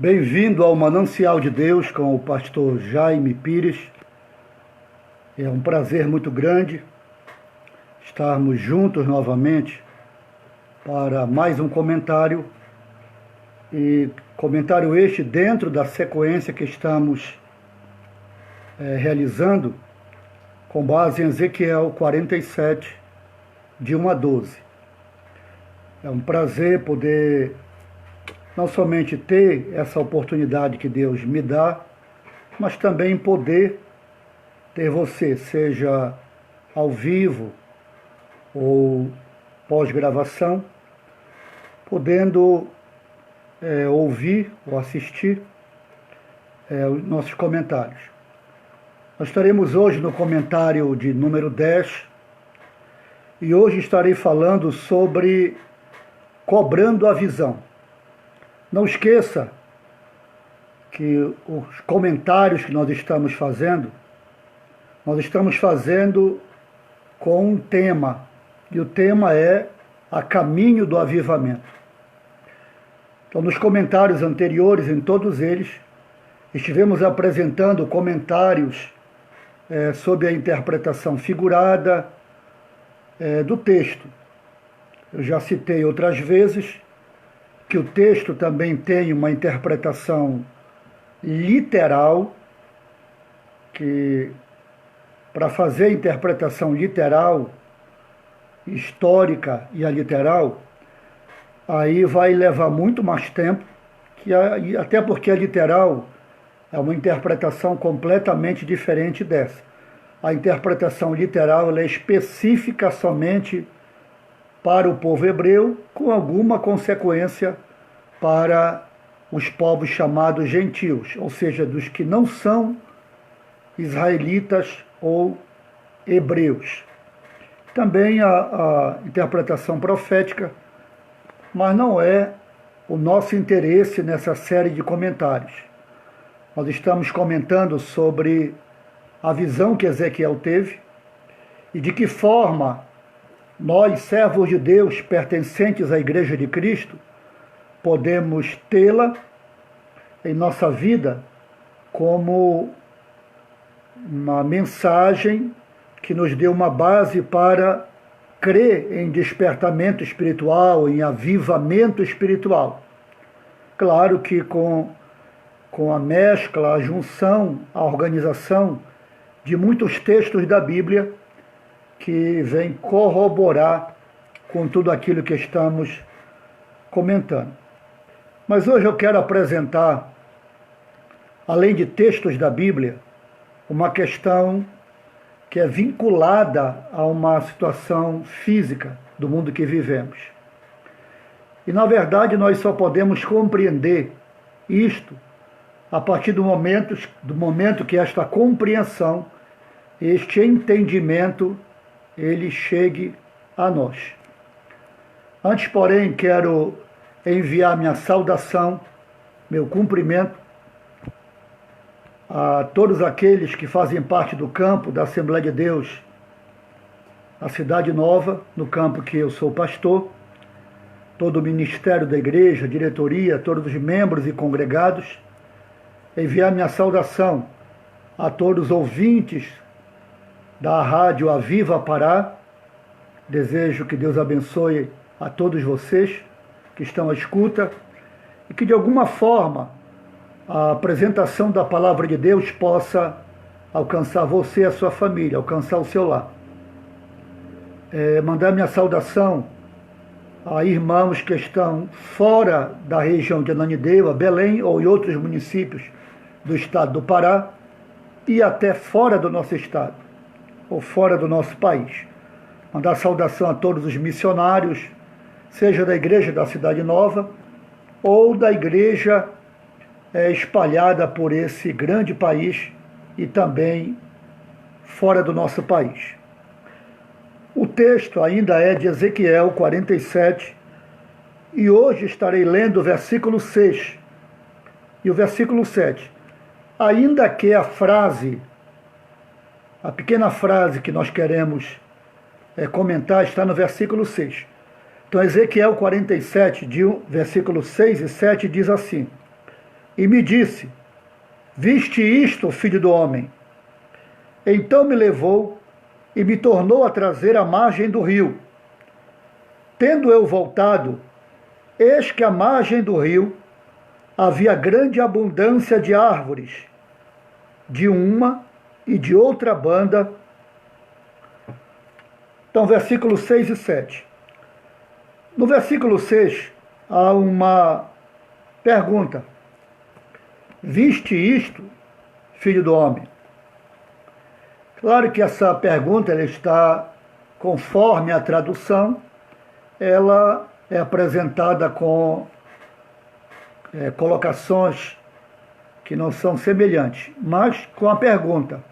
Bem-vindo ao Manancial de Deus com o pastor Jaime Pires. É um prazer muito grande estarmos juntos novamente para mais um comentário. E comentário este dentro da sequência que estamos realizando com base em Ezequiel 47, de 1 a 12. É um prazer poder não somente ter essa oportunidade que Deus me dá, mas também poder ter você, seja ao vivo ou pós-gravação, podendo ouvir ou assistir os nossos comentários. Nós estaremos hoje no comentário de número 10, e hoje estarei falando sobre cobrando a visão. Não esqueça que os comentários que nós estamos fazendo com um tema, e o tema é a caminho do avivamento. Então, nos comentários anteriores, em todos eles, estivemos apresentando comentários sobre a interpretação figurada do texto. Eu já citei outras vezes que o texto também tem uma interpretação literal, que para fazer a interpretação literal, histórica e a literal, aí vai levar muito mais tempo, até porque a literal é uma interpretação completamente diferente dessa. A interpretação literal ela é específica somente para o povo hebreu, com alguma consequência para os povos chamados gentios, ou seja, dos que não são israelitas ou hebreus. Também a interpretação profética, mas não é o nosso interesse nessa série de comentários. Nós estamos comentando sobre a visão que Ezequiel teve e de que forma nós, servos de Deus, pertencentes à Igreja de Cristo, podemos tê-la em nossa vida como uma mensagem que nos dê uma base para crer em despertamento espiritual, em avivamento espiritual. Claro que com a mescla, a junção, a organização de muitos textos da Bíblia que vem corroborar com tudo aquilo que estamos comentando. Mas hoje eu quero apresentar, além de textos da Bíblia, uma questão que é vinculada a uma situação física do mundo que vivemos. E, na verdade, nós só podemos compreender isto a partir do momento que esta compreensão, este entendimento, ele chegue a nós. Antes, porém, quero enviar minha saudação, meu cumprimento a todos aqueles que fazem parte do campo da Assembleia de Deus, a Cidade Nova, no campo que eu sou pastor, todo o ministério da igreja, diretoria, todos os membros e congregados. Enviar minha saudação a todos os ouvintes da Rádio Aviva Pará. Desejo que Deus abençoe a todos vocês que estão à escuta e que de alguma forma a apresentação da Palavra de Deus possa alcançar você e a sua família, alcançar o seu lar. Mandar minha saudação a irmãos que estão fora da região de Ananindeua, Belém ou em outros municípios do estado do Pará e até fora do nosso estado ou fora do nosso país. Mandar saudação a todos os missionários, seja da igreja da Cidade Nova ou da igreja espalhada por esse grande país e também fora do nosso país. O texto ainda é de Ezequiel 47 e hoje estarei lendo o versículo 6 e o versículo 7. Ainda que a pequena frase que nós queremos comentar está no versículo 6. Então, Ezequiel 47, versículos 6 e 7 diz assim: e me disse: viste isto, filho do homem? Então me levou e me tornou a trazer à margem do rio. Tendo eu voltado, eis que à margem do rio havia grande abundância de árvores, de uma e de outra banda. Então, versículos 6 e 7. No versículo 6, há uma pergunta: viste isto, filho do homem? Claro que essa pergunta ela está conforme a tradução, ela é apresentada com colocações que não são semelhantes, mas com a pergunta.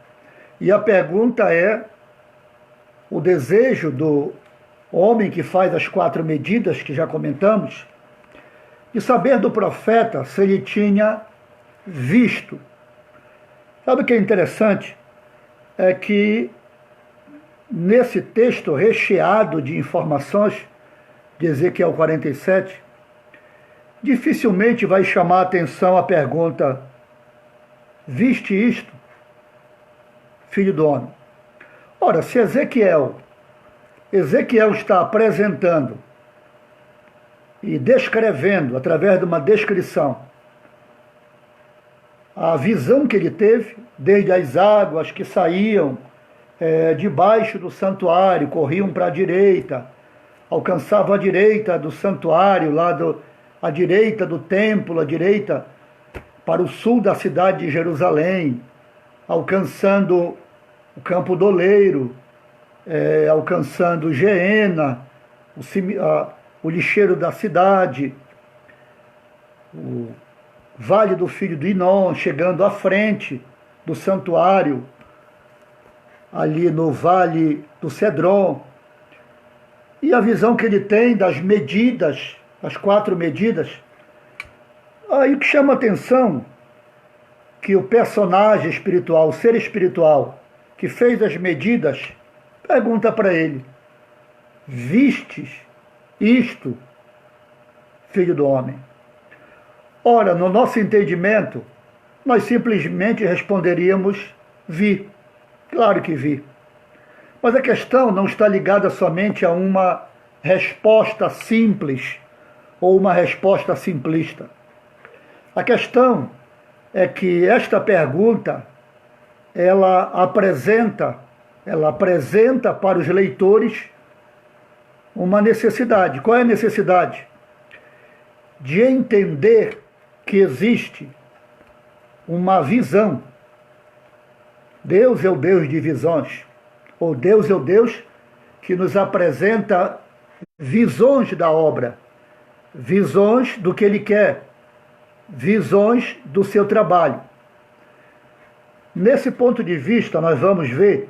E a pergunta é o desejo do homem que faz as 4 medidas que já comentamos, de saber do profeta se ele tinha visto. Sabe o que é interessante? É que nesse texto recheado de informações de Ezequiel 47, dificilmente vai chamar a atenção a pergunta: viste isto, filho do homem? Ora, se Ezequiel está apresentando e descrevendo, através de uma descrição, a visão que ele teve, desde as águas que saíam debaixo do santuário, corriam para a direita, alcançavam a direita do santuário, à direita do templo, à direita para o sul da cidade de Jerusalém, alcançando o Campo do Oleiro, alcançando Geena, o lixeiro da cidade, o Vale do Filho do Inom, chegando à frente do santuário, ali no Vale do Cedron. E a visão que ele tem das medidas, as 4 medidas, aí o que chama a atenção que o personagem espiritual, o ser espiritual que fez as medidas, pergunta para ele: vistes isto, filho do homem? Ora, no nosso entendimento, nós simplesmente responderíamos: vi. Claro que vi. Mas a questão não está ligada somente a uma resposta simples ou uma resposta simplista. A questão é que esta pergunta, ela apresenta para os leitores uma necessidade. Qual é a necessidade? De entender que existe uma visão. Deus é o Deus de visões, ou Deus é o Deus que nos apresenta visões da obra, visões do que Ele quer, visões do seu trabalho. Nesse ponto de vista, nós vamos ver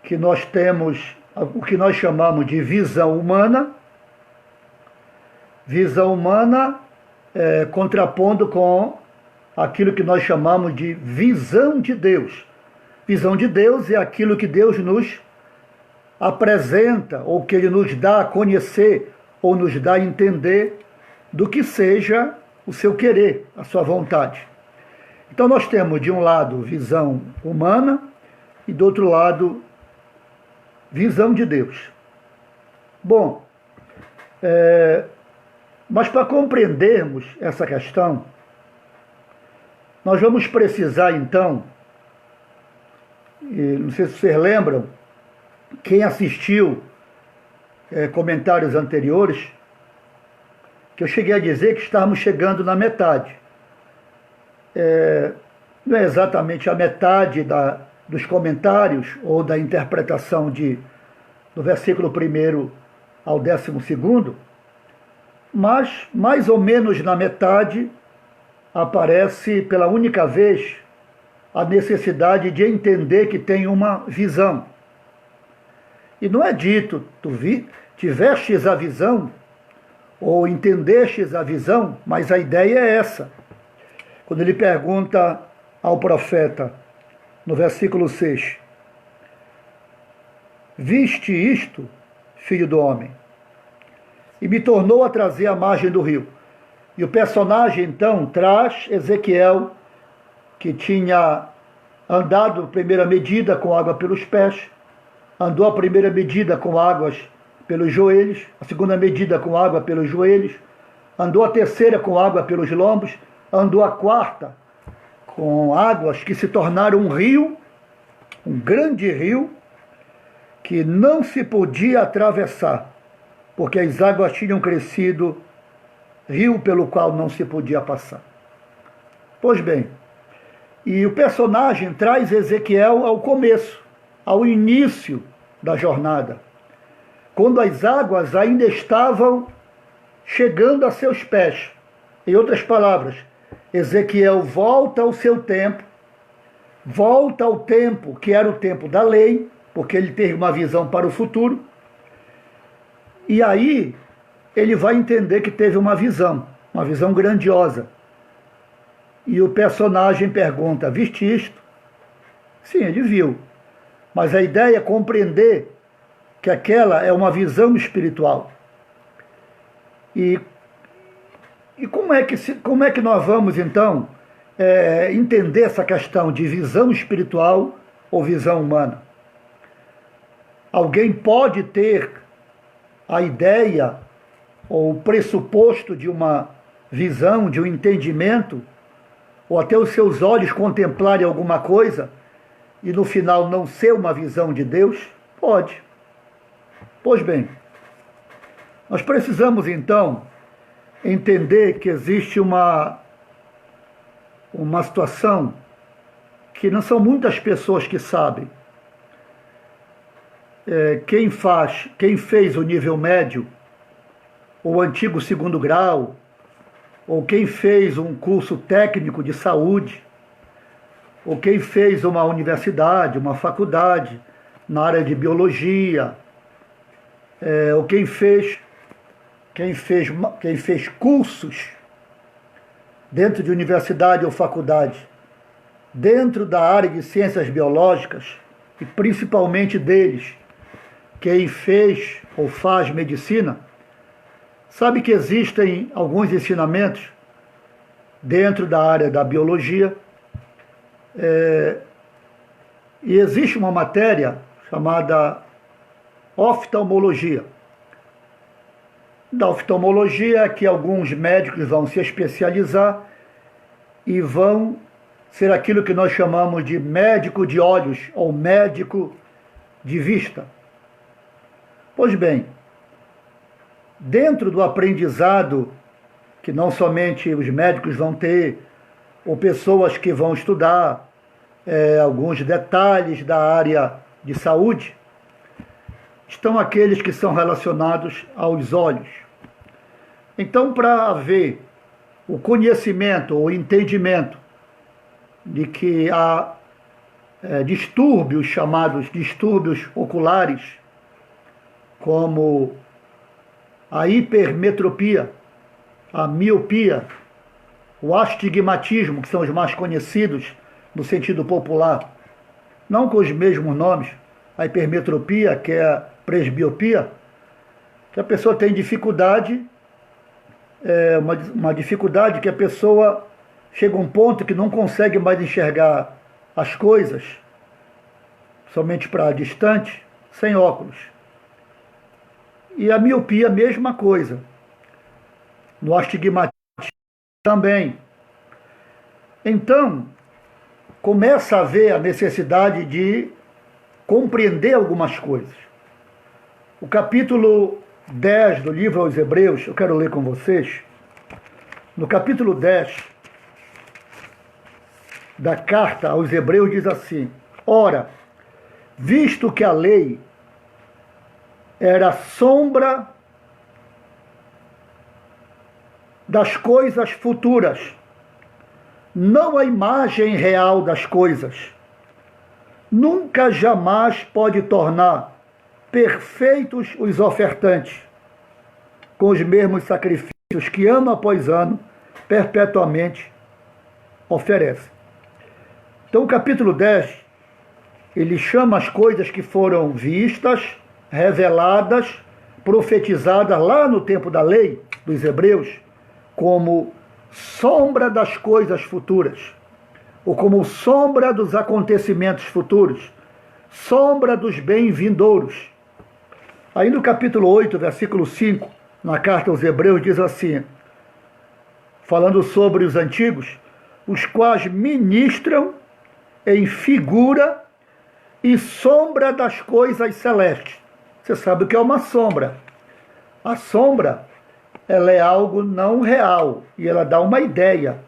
que nós temos o que nós chamamos de visão humana, contrapondo com aquilo que nós chamamos de visão de Deus. Visão de Deus é aquilo que Deus nos apresenta, ou que Ele nos dá a conhecer, ou nos dá a entender do que seja o seu querer, a sua vontade. Então nós temos de um lado visão humana e do outro lado visão de Deus. Bom, mas para compreendermos essa questão, nós vamos precisar então, não sei se vocês lembram, quem assistiu comentários anteriores, que eu cheguei a dizer que estávamos chegando na metade. Não é exatamente a metade dos comentários ou da interpretação do versículo 1 ao 12º, mas mais ou menos na metade aparece pela única vez a necessidade de entender que tem uma visão. E não é dito, tivestes a visão, ou entendestes a visão, mas a ideia é essa. Quando ele pergunta ao profeta, no versículo 6, viste isto, filho do homem? E me tornou a trazer à margem do rio. E o personagem, então, traz Ezequiel, que tinha andado a primeira medida com água pelos pés, andou a primeira medida com águas pelos joelhos, a segunda medida com água pelos joelhos, andou a terceira com água pelos lombos, andou a quarta com águas que se tornaram um rio, um grande rio, que não se podia atravessar, porque as águas tinham crescido, rio pelo qual não se podia passar. Pois bem, e o personagem traz Ezequiel ao começo, ao início da jornada, quando as águas ainda estavam chegando a seus pés. Em outras palavras, Ezequiel volta ao seu tempo, volta ao tempo que era o tempo da lei, porque ele teve uma visão para o futuro, e aí ele vai entender que teve uma visão grandiosa. E o personagem pergunta: viste isto? Sim, ele viu. Mas a ideia é compreender que aquela é uma visão espiritual. E como é que nós vamos, então, entender essa questão de visão espiritual ou visão humana? Alguém pode ter a ideia ou o pressuposto de uma visão, de um entendimento, ou até os seus olhos contemplarem alguma coisa e no final não ser uma visão de Deus? Pode. Pois bem, nós precisamos então entender que existe uma situação que não são muitas pessoas que sabem. Quem fez o nível médio, ou o antigo segundo grau, ou quem fez um curso técnico de saúde, ou quem fez uma universidade, uma faculdade na área de biologia, ou quem fez cursos dentro de universidade ou faculdade, dentro da área de ciências biológicas, e principalmente deles, quem fez ou faz medicina, sabe que existem alguns ensinamentos dentro da área da biologia, e existe uma matéria chamada oftalmologia. Da oftalmologia é que alguns médicos vão se especializar e vão ser aquilo que nós chamamos de médico de olhos ou médico de vista. Pois bem, dentro do aprendizado que não somente os médicos vão ter, ou pessoas que vão estudar alguns detalhes da área de saúde, estão aqueles que são relacionados aos olhos. Então, para haver o conhecimento, o entendimento de que há distúrbios chamados distúrbios oculares, como a hipermetropia, a miopia, o astigmatismo, que são os mais conhecidos no sentido popular, não com os mesmos nomes, a hipermetropia, que é a presbiopia, que a pessoa tem dificuldade, uma dificuldade que a pessoa chega a um ponto que não consegue mais enxergar as coisas, somente para distante, sem óculos. E a miopia, mesma coisa. No astigmatismo também. Então, começa a haver a necessidade de compreender algumas coisas. O capítulo 10 do livro aos Hebreus, eu quero ler com vocês. No capítulo 10 da carta aos Hebreus diz assim: ora, visto que a lei era sombra das coisas futuras, não a imagem real das coisas, nunca jamais pode tornar perfeitos os ofertantes, com os mesmos sacrifícios que ano após ano, perpetuamente oferecem. Então o capítulo 10, ele chama as coisas que foram vistas, reveladas, profetizadas lá no tempo da lei dos Hebreus, como sombra das coisas futuras, ou como sombra dos acontecimentos futuros, sombra dos bens vindouros. Aí no capítulo 8, versículo 5, na carta aos Hebreus, diz assim, falando sobre os antigos, os quais ministram em figura e sombra das coisas celestes. Você sabe o que é uma sombra. A sombra, ela é algo não real e ela dá uma ideia.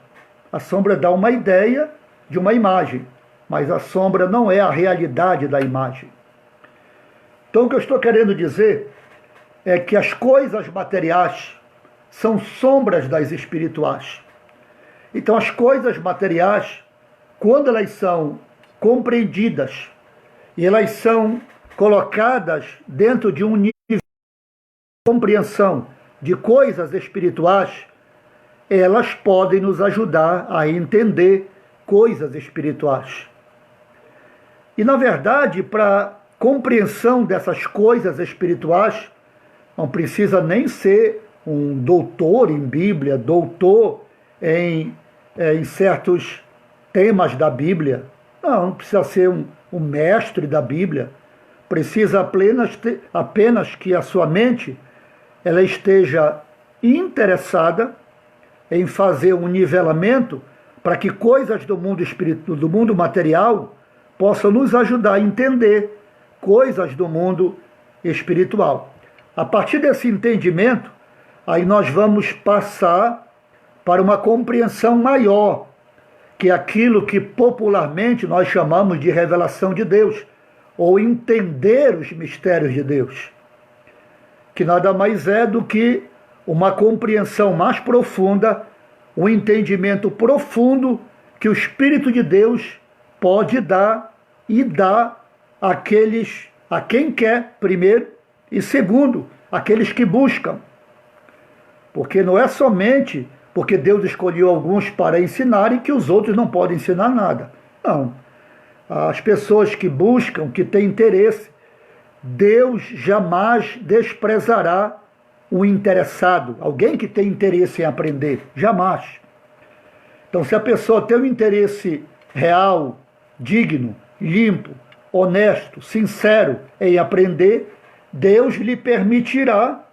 A sombra dá uma ideia de uma imagem, mas a sombra não é a realidade da imagem. Então o que eu estou querendo dizer é que as coisas materiais são sombras das espirituais. Então as coisas materiais, quando elas são compreendidas e elas são colocadas dentro de um nível de compreensão de coisas espirituais, elas podem nos ajudar a entender coisas espirituais. E, na verdade, para compreensão dessas coisas espirituais, não precisa nem ser um doutor em Bíblia, doutor em certos temas da Bíblia. Não precisa ser um mestre da Bíblia. Precisa apenas que a sua mente ela esteja interessada em fazer um nivelamento para que coisas do mundo espiritual, do mundo material, possam nos ajudar a entender coisas do mundo espiritual. A partir desse entendimento, aí nós vamos passar para uma compreensão maior, que é aquilo que popularmente nós chamamos de revelação de Deus, ou entender os mistérios de Deus, que nada mais é do que uma compreensão mais profunda, um entendimento profundo que o Espírito de Deus pode dar e dá a quem quer, primeiro, e segundo, aqueles que buscam. Porque não é somente porque Deus escolheu alguns para ensinarem que os outros não podem ensinar nada. Não. As pessoas que buscam, que têm interesse, Deus jamais desprezará o interessado, alguém que tem interesse em aprender, jamais. Então, se a pessoa tem um interesse real, digno, limpo, honesto, sincero em aprender, Deus lhe permitirá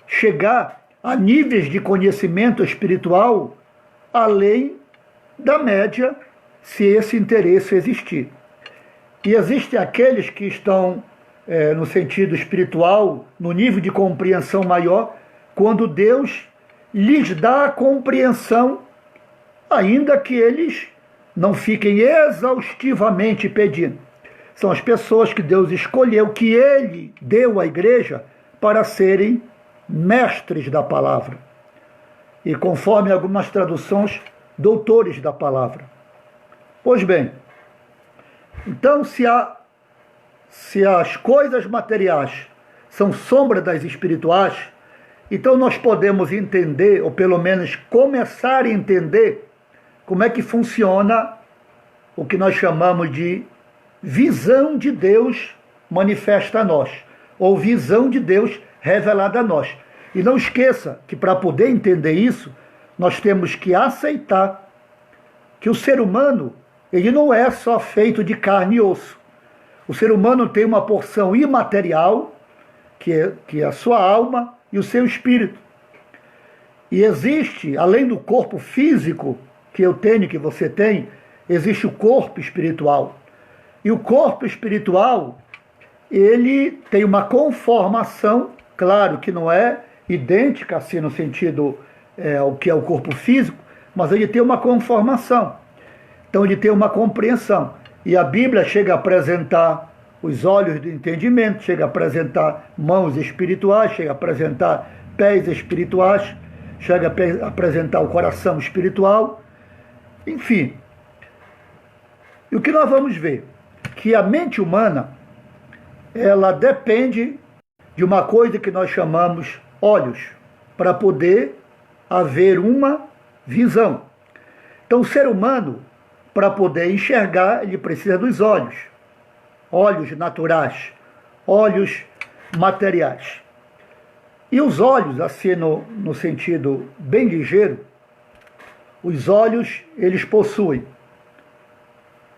chegar a níveis de conhecimento espiritual além da média, se esse interesse existir. E existem aqueles que estão no sentido espiritual, no nível de compreensão maior, quando Deus lhes dá a compreensão, ainda que eles não fiquem exaustivamente pedindo. São as pessoas que Deus escolheu, que Ele deu à igreja para serem mestres da palavra. E conforme algumas traduções, doutores da palavra. Pois bem, então se as coisas materiais são sombra das espirituais, então nós podemos entender, ou pelo menos começar a entender, como é que funciona o que nós chamamos de visão de Deus manifesta a nós, ou visão de Deus revelada a nós. E não esqueça que para poder entender isso, nós temos que aceitar que o ser humano, ele não é só feito de carne e osso. O ser humano tem uma porção imaterial, que é a sua alma e o seu espírito. E existe, além do corpo físico que eu tenho, que você tem, existe o corpo espiritual. E o corpo espiritual, ele tem uma conformação, claro que não é idêntica assim no sentido ao que é o corpo físico, mas ele tem uma conformação. Então ele tem uma compreensão. E a Bíblia chega a apresentar os olhos do entendimento, chega a apresentar mãos espirituais, chega a apresentar pés espirituais, chega a apresentar o coração espiritual, enfim. E o que nós vamos ver? Que a mente humana, ela depende de uma coisa que nós chamamos olhos, para poder haver uma visão. Então o ser humano, para poder enxergar, ele precisa dos olhos. Olhos naturais, olhos materiais. E os olhos, assim no sentido bem ligeiro, os olhos eles possuem,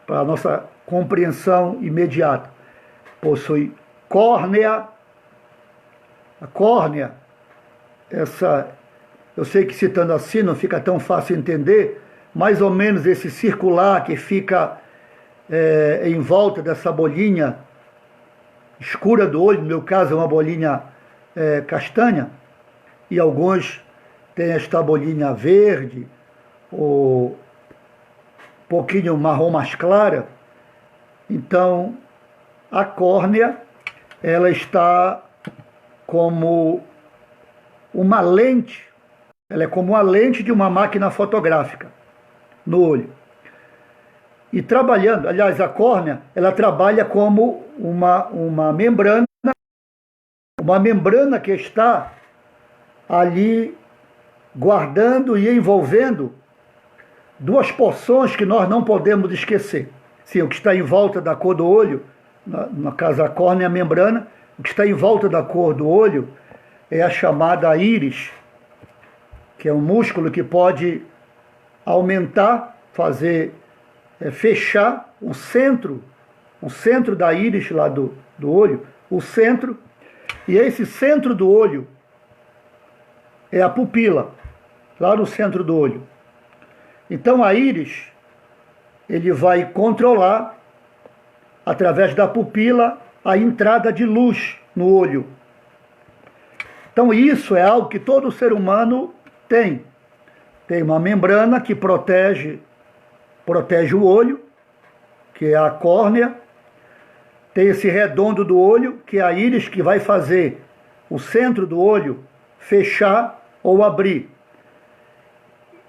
para a nossa compreensão imediata, possui córnea. A córnea, eu sei que citando assim não fica tão fácil entender, mais ou menos esse circular que fica em volta dessa bolinha escura do olho, no meu caso é uma bolinha castanha, e alguns têm esta bolinha verde, ou um pouquinho marrom mais clara. Então, a córnea, ela está como uma lente, ela é como uma lente de uma máquina fotográfica no olho. E trabalhando, aliás, a córnea, ela trabalha como uma membrana que está ali guardando e envolvendo duas porções que nós não podemos esquecer. Sim, o que está em volta da cor do olho, no caso a córnea, a membrana, o que está em volta da cor do olho é a chamada íris, que é um músculo que pode aumentar, fechar o centro da íris lá do olho, o centro, e esse centro do olho é a pupila, lá no centro do olho. Então a íris, ele vai controlar, através da pupila, a entrada de luz no olho. Então isso é algo que todo ser humano tem. Tem uma membrana que protege o olho, que é a córnea. Tem esse redondo do olho, que é a íris, que vai fazer o centro do olho fechar ou abrir.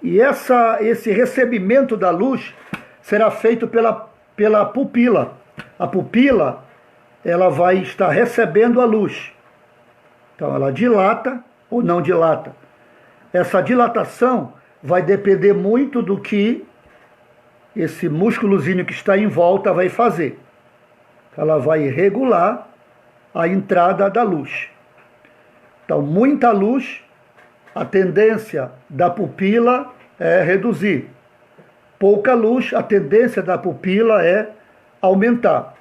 E esse recebimento da luz será feito pela pupila. A pupila, ela vai estar recebendo a luz. Então ela dilata ou não dilata. Essa dilatação vai depender muito do que esse músculozinho que está em volta vai fazer. Ela vai regular a entrada da luz. Então, muita luz, a tendência da pupila é reduzir. Pouca luz, a tendência da pupila é aumentar.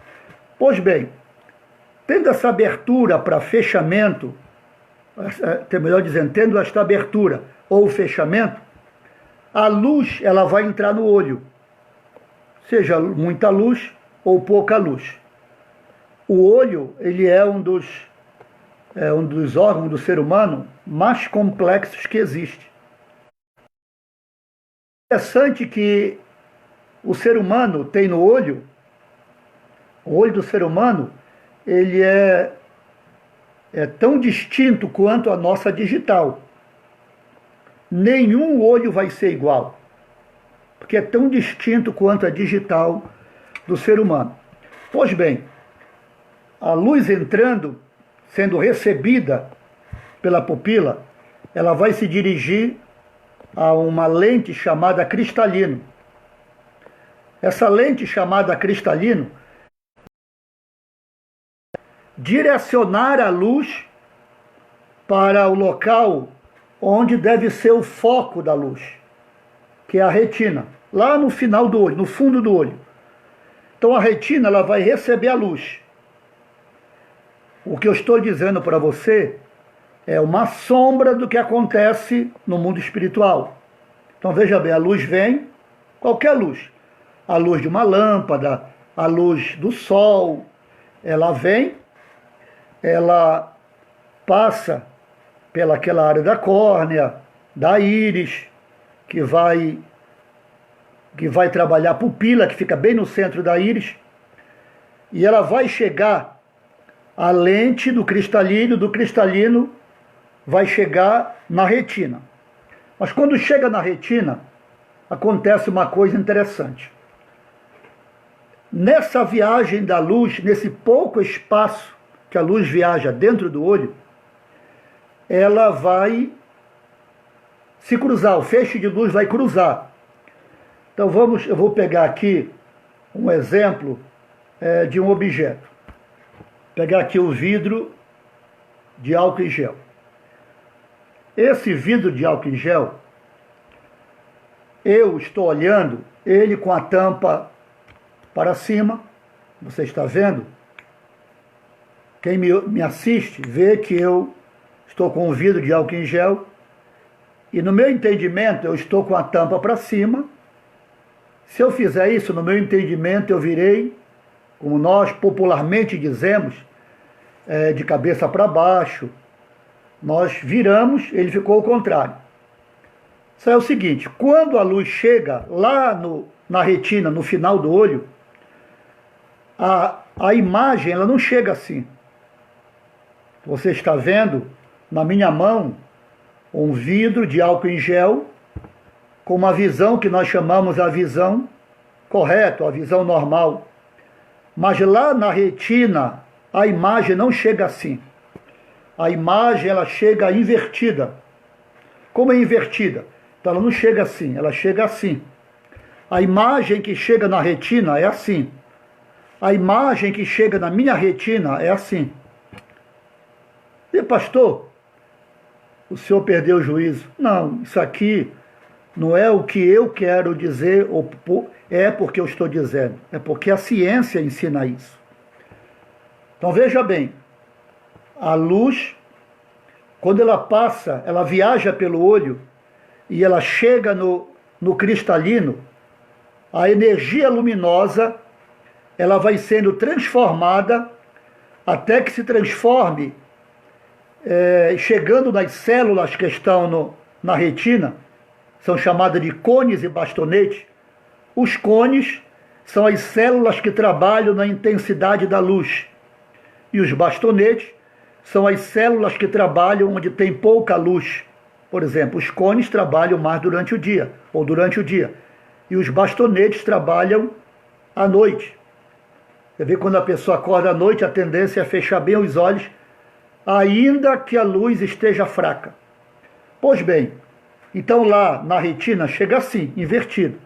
Pois bem, tendo essa abertura para fechamento, melhor dizendo, tendo esta abertura ou fechamento, a luz ela vai entrar no olho, seja muita luz ou pouca luz. O olho, ele é um dos órgãos do ser humano mais complexos que existe. É interessante que o ser humano tem no olho, o olho do ser humano, ele é tão distinto quanto a nossa digital. Nenhum olho vai ser igual, porque é tão distinto quanto a digital do ser humano. Pois bem, a luz entrando, sendo recebida pela pupila, ela vai se dirigir a uma lente chamada cristalino. Essa lente chamada cristalino direcionar a luz para o local onde deve ser o foco da luz, que é a retina, lá no final do olho, no fundo do olho. Então a retina ela vai receber a luz. O que eu estou dizendo para você é uma sombra do que acontece no mundo espiritual. Então veja bem, a luz vem, qualquer luz, a luz de uma lâmpada, a luz do sol, ela vem, ela passa pelaquela área da córnea, da íris, que vai trabalhar a pupila, que fica bem no centro da íris, e ela vai chegar à lente do cristalino vai chegar na retina. Mas quando chega na retina, acontece uma coisa interessante. Nessa viagem da luz, nesse pouco espaço que a luz viaja dentro do olho, ela vai se cruzar, o feixe de luz vai cruzar. Então eu vou pegar aqui um exemplo de um objeto. Pegar aqui o vidro de álcool em gel. Esse vidro de álcool em gel, eu estou olhando ele com a tampa para cima, você está vendo? Quem me assiste vê que eu estou com um vidro de álcool em gel e no meu entendimento eu estou com a tampa para cima. Se eu fizer isso, no meu entendimento eu virei, como nós popularmente dizemos, de cabeça para baixo. Nós viramos, ele ficou ao contrário. Isso é o seguinte, quando a luz chega lá na retina, no final do olho, a imagem ela não chega assim. Você está vendo na minha mão um vidro de álcool em gel com uma visão que nós chamamos a visão correta, a visão normal. Mas lá na retina a imagem não chega assim. A imagem ela chega invertida. Como é invertida? Então ela não chega assim, ela chega assim. A imagem que chega na retina é assim. A imagem que chega na minha retina é assim. E pastor, o senhor perdeu o juízo? Não, isso aqui não é o que eu quero dizer, é porque eu estou dizendo. É porque a ciência ensina isso. Então veja bem, a luz, quando ela passa, ela viaja pelo olho e ela chega no cristalino, a energia luminosa, ela vai sendo transformada até que se transforme, chegando nas células que estão na retina, são chamadas de cones e bastonetes. Os cones são as células que trabalham na intensidade da luz. E os bastonetes são as células que trabalham onde tem pouca luz. Por exemplo, os cones trabalham mais durante o dia, ou durante o dia. E os bastonetes trabalham à noite. Você vê quando a pessoa acorda à noite, a tendência é fechar bem os olhos, ainda que a luz esteja fraca. Pois bem, então lá na retina chega assim, invertido.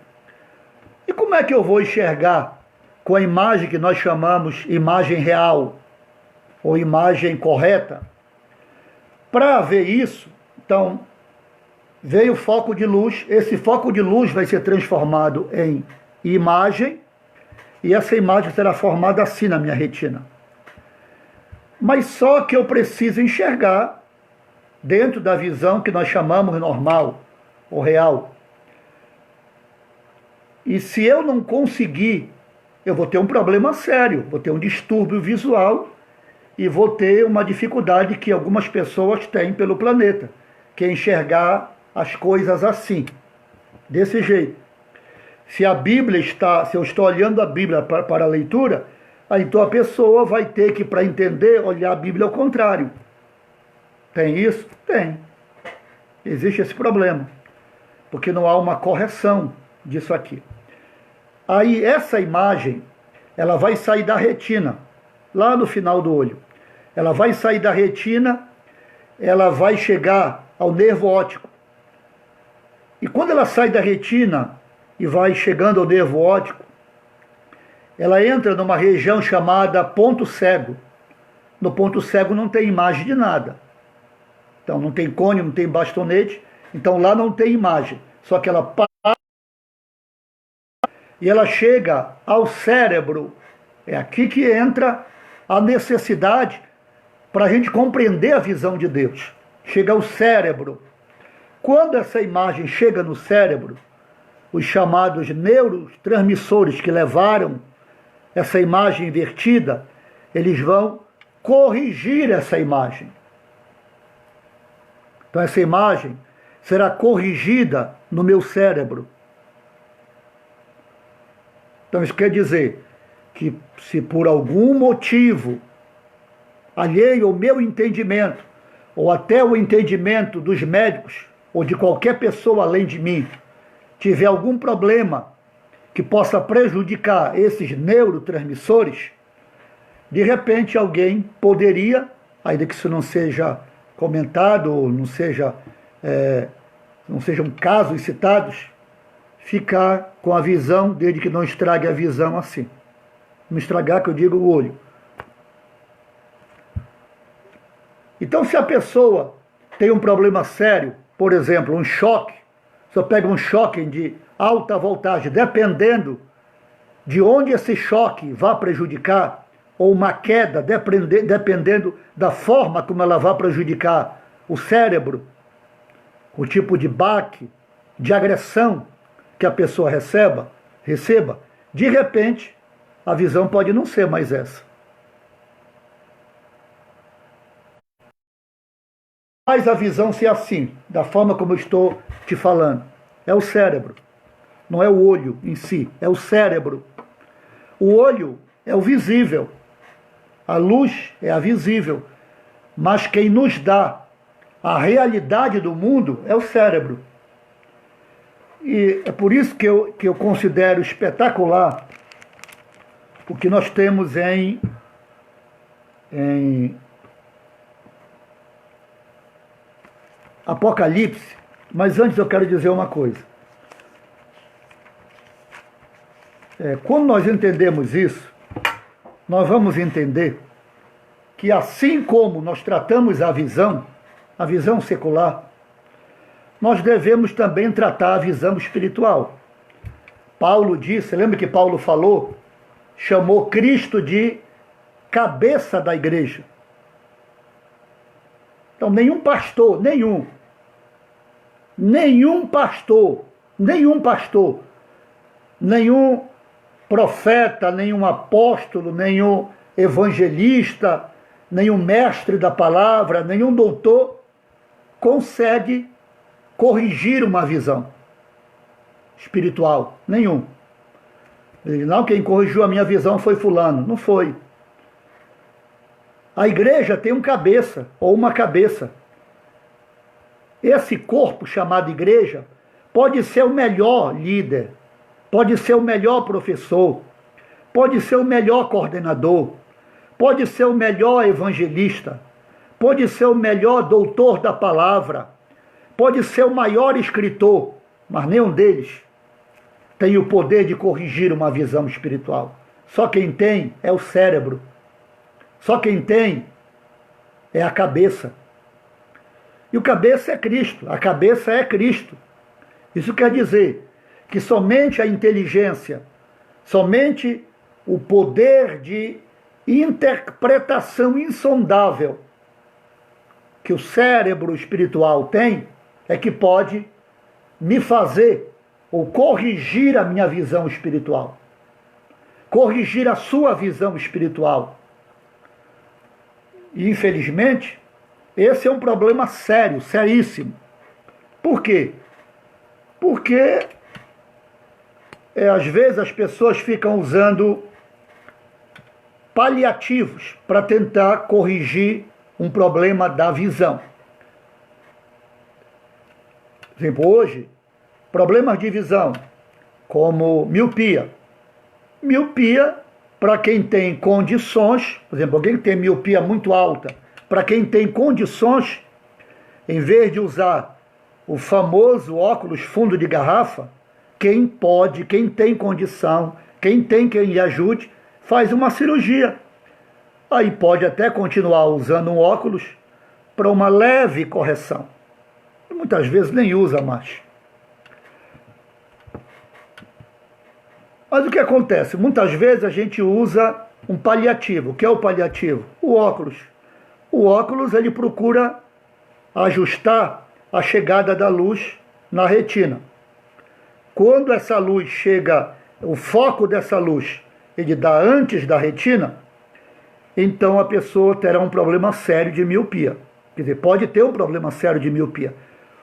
E como é que eu vou enxergar com a imagem que nós chamamos imagem real ou imagem correta? Para ver isso, então, veio o foco de luz, esse foco de luz vai ser transformado em imagem e essa imagem será formada assim na minha retina. Mas só que eu preciso enxergar dentro da visão que nós chamamos normal ou real. E se eu não conseguir, eu vou ter um problema sério, vou ter um distúrbio visual e vou ter uma dificuldade que algumas pessoas têm pelo planeta, que é enxergar as coisas assim, desse jeito. Se eu estou olhando a Bíblia para a leitura, então a pessoa vai ter que, para entender, olhar a Bíblia ao contrário. Tem isso? Tem. Existe esse problema, porque não há uma correção disso aqui. Aí essa imagem, ela vai sair da retina, lá no final do olho. Ela vai sair da retina, ela vai chegar ao nervo óptico. E quando ela sai da retina e vai chegando ao nervo óptico, ela entra numa região chamada ponto cego. No ponto cego não tem imagem de nada. Então não tem cone, não tem bastonete, então lá não tem imagem. Só que ela passa e ela chega ao cérebro. É aqui que entra a necessidade para a gente compreender a visão de Deus. Chega ao cérebro. Quando essa imagem chega no cérebro, os chamados neurotransmissores que levaram essa imagem invertida, eles vão corrigir essa imagem. Então essa imagem será corrigida no meu cérebro. Então isso quer dizer que se por algum motivo alheio ao meu entendimento, ou até o entendimento dos médicos, ou de qualquer pessoa além de mim, tiver algum problema que possa prejudicar esses neurotransmissores, de repente alguém poderia, ainda que isso não seja comentado, ou não sejam casos citados, ficar com a visão, desde que não estrague a visão assim. Não estragar, que eu digo, o olho. Então, se a pessoa tem um problema sério, por exemplo, um choque, você pega um choque de alta voltagem, dependendo de onde esse choque vai prejudicar, ou uma queda, dependendo da forma como ela vai prejudicar o cérebro, o tipo de baque, de agressão que a pessoa receba, de repente, a visão pode não ser mais essa. Faz a visão ser assim, da forma como eu estou te falando. É o cérebro. Não é o olho em si, é o cérebro. O olho é o visível. A luz é a visível. Mas quem nos dá a realidade do mundo é o cérebro. E é por isso que eu considero espetacular o que nós temos em Apocalipse. Mas antes eu quero dizer uma coisa. Quando nós entendemos isso, nós vamos entender que assim como nós tratamos a visão secular, nós devemos também tratar a visão espiritual. Paulo disse, lembra que Paulo falou? Chamou Cristo de cabeça da igreja. Então nenhum pastor, nenhum profeta, nenhum apóstolo, nenhum evangelista, nenhum mestre da palavra, nenhum doutor consegue corrigir uma visão espiritual. Nenhum. Não, quem corrigiu a minha visão foi fulano. Não foi. A igreja tem um cabeça, ou uma cabeça. Esse corpo chamado igreja pode ser o melhor líder, pode ser o melhor professor, pode ser o melhor coordenador, pode ser o melhor evangelista, pode ser o melhor doutor da palavra, pode ser o maior escritor, mas nenhum deles tem o poder de corrigir uma visão espiritual. Só quem tem é o cérebro. Só quem tem é a cabeça. E o cabeça é Cristo, a cabeça é Cristo. Isso quer dizer que somente a inteligência, somente o poder de interpretação insondável que o cérebro espiritual tem é que pode me fazer ou corrigir a minha visão espiritual, corrigir a sua visão espiritual. E, infelizmente, esse é um problema sério, seríssimo. Por quê? Porque, às vezes, as pessoas ficam usando paliativos para tentar corrigir um problema da visão. Por exemplo, hoje, problemas de visão, como miopia. Miopia, para quem tem condições, por exemplo, alguém que tem miopia muito alta, para quem tem condições, em vez de usar o famoso óculos fundo de garrafa, quem pode, quem tem condição, quem tem quem lhe ajude, faz uma cirurgia. Aí pode até continuar usando um óculos para uma leve correção. E muitas vezes nem usa mais. Mas o que acontece? Muitas vezes a gente usa um paliativo. O que é o paliativo? O óculos. O óculos, ele procura ajustar a chegada da luz na retina. Quando essa luz chega, o foco dessa luz, ele dá antes da retina, então a pessoa terá um problema sério de miopia. Quer dizer, pode ter um problema sério de miopia.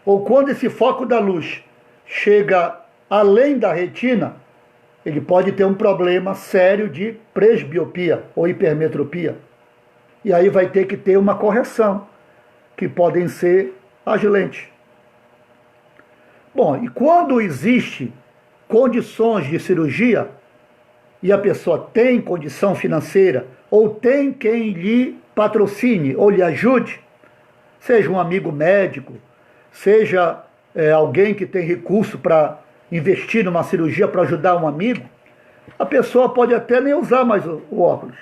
Ou quando esse foco da luz chega além da retina, ele pode ter um problema sério de presbiopia ou hipermetropia. E aí vai ter que ter uma correção, que podem ser as lentes. Bom, e quando existe condições de cirurgia, e a pessoa tem condição financeira, ou tem quem lhe patrocine ou lhe ajude, seja um amigo médico, seja alguém que tem recurso para investir numa cirurgia para ajudar um amigo, a pessoa pode até nem usar mais o óculos.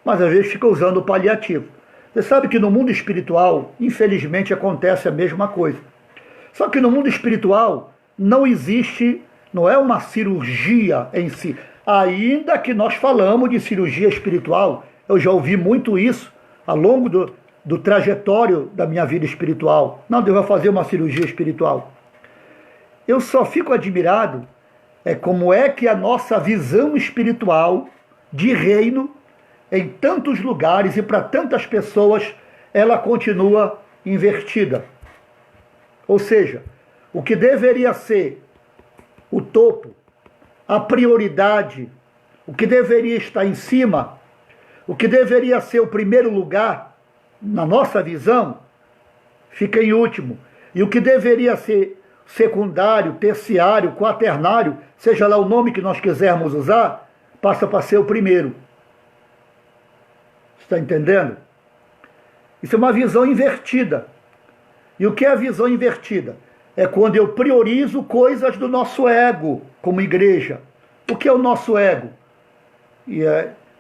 Mas às vezes fica usando o paliativo. Você sabe que no mundo espiritual, infelizmente, acontece a mesma coisa. Só que no mundo espiritual não existe, não é uma cirurgia em si. Ainda que nós falamos de cirurgia espiritual, eu já ouvi muito isso ao longo do trajetório da minha vida espiritual. Não, Deus vai fazer uma cirurgia espiritual. Eu só fico admirado como é que a nossa visão espiritual de reino, em tantos lugares e para tantas pessoas, ela continua invertida. Ou seja, o que deveria ser o topo, a prioridade, o que deveria estar em cima, o que deveria ser o primeiro lugar, na nossa visão, fica em último. E o que deveria ser secundário, terciário, quaternário, seja lá o nome que nós quisermos usar, passa para ser o primeiro. Está entendendo? Isso é uma visão invertida. E o que é a visão invertida? É quando eu priorizo coisas do nosso ego, como igreja. O que é o nosso ego? E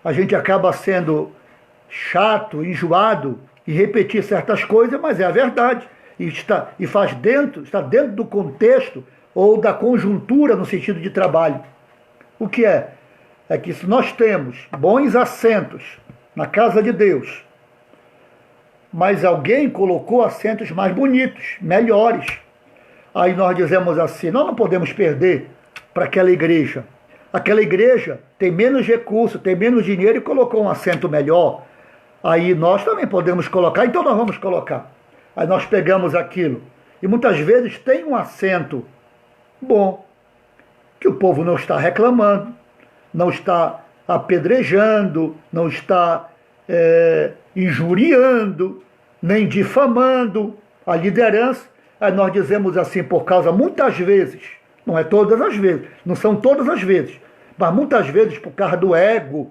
a gente acaba sendo chato, enjoado, e repetir certas coisas, mas é a verdade. Está dentro do contexto ou da conjuntura no sentido de trabalho. O que é? É que se nós temos bons assentos na casa de Deus, mas alguém colocou assentos mais bonitos, melhores, aí nós dizemos assim, nós não podemos perder para aquela igreja. Aquela igreja tem menos recurso, tem menos dinheiro e colocou um assento melhor. Aí nós também podemos colocar, então nós vamos colocar. Aí nós pegamos aquilo. E muitas vezes tem um assento bom, que o povo não está reclamando, não está apedrejando, não está injuriando, nem difamando a liderança. Aí nós dizemos assim, por causa, muitas vezes, não é todas as vezes, não são todas as vezes, mas muitas vezes por causa do ego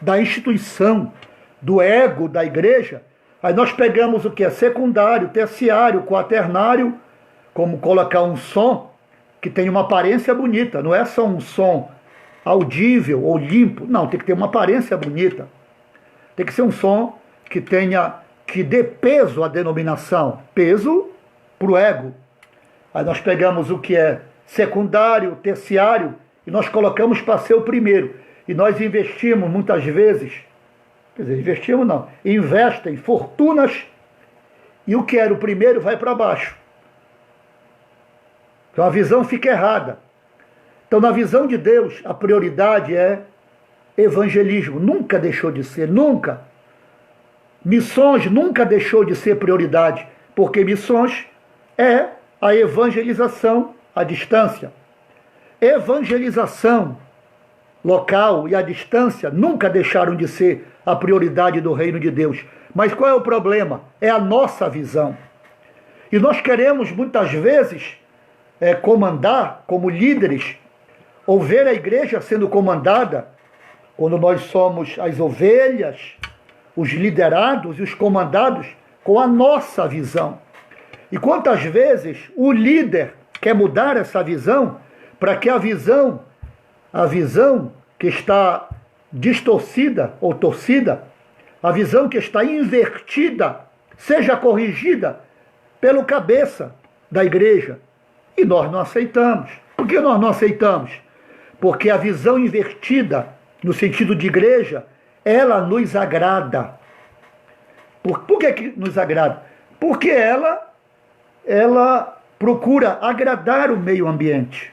da instituição, do ego da igreja. Aí nós pegamos o que é secundário, terciário, quaternário, como colocar um som que tem uma aparência bonita, não é só um som audível ou limpo, não, tem que ter uma aparência bonita. Tem que ser um som que dê peso à denominação, peso para o ego. Aí nós pegamos o que é secundário, terciário, e nós colocamos para ser o primeiro. E nós investimos muitas vezes, quer dizer, investimos não, investem fortunas, e o que era o primeiro vai para baixo. Então a visão fica errada. Então na visão de Deus, a prioridade é evangelismo, nunca deixou de ser, nunca. Missões nunca deixou de ser prioridade, porque missões é a evangelização à distância. Evangelização local e à distância nunca deixaram de ser a prioridade do reino de Deus. Mas qual é o problema? É a nossa visão. E nós queremos muitas vezes comandar como líderes, ou ver a igreja sendo comandada, quando nós somos as ovelhas, os liderados e os comandados com a nossa visão. E quantas vezes o líder quer mudar essa visão para que a visão que está distorcida ou torcida, a visão que está invertida, seja corrigida pelo cabeça da igreja. E nós não aceitamos. Por que nós não aceitamos? Porque a visão invertida, no sentido de igreja, ela nos agrada. Por que nos agrada? Porque ela procura agradar o meio ambiente.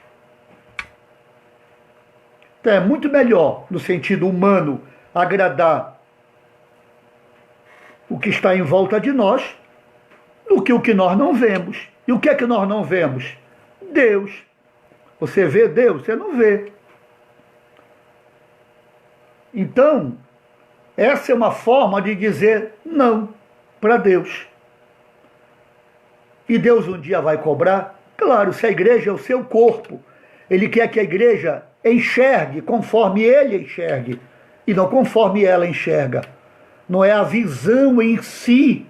Então é muito melhor, no sentido humano, agradar o que está em volta de nós do que o que nós não vemos. E o que é que nós não vemos? Deus. Você vê Deus? Você não vê. Então, essa é uma forma de dizer não para Deus. E Deus um dia vai cobrar? Claro, se a igreja é o seu corpo, Ele quer que a igreja enxergue conforme Ele enxergue, e não conforme ela enxerga. Não é a visão em si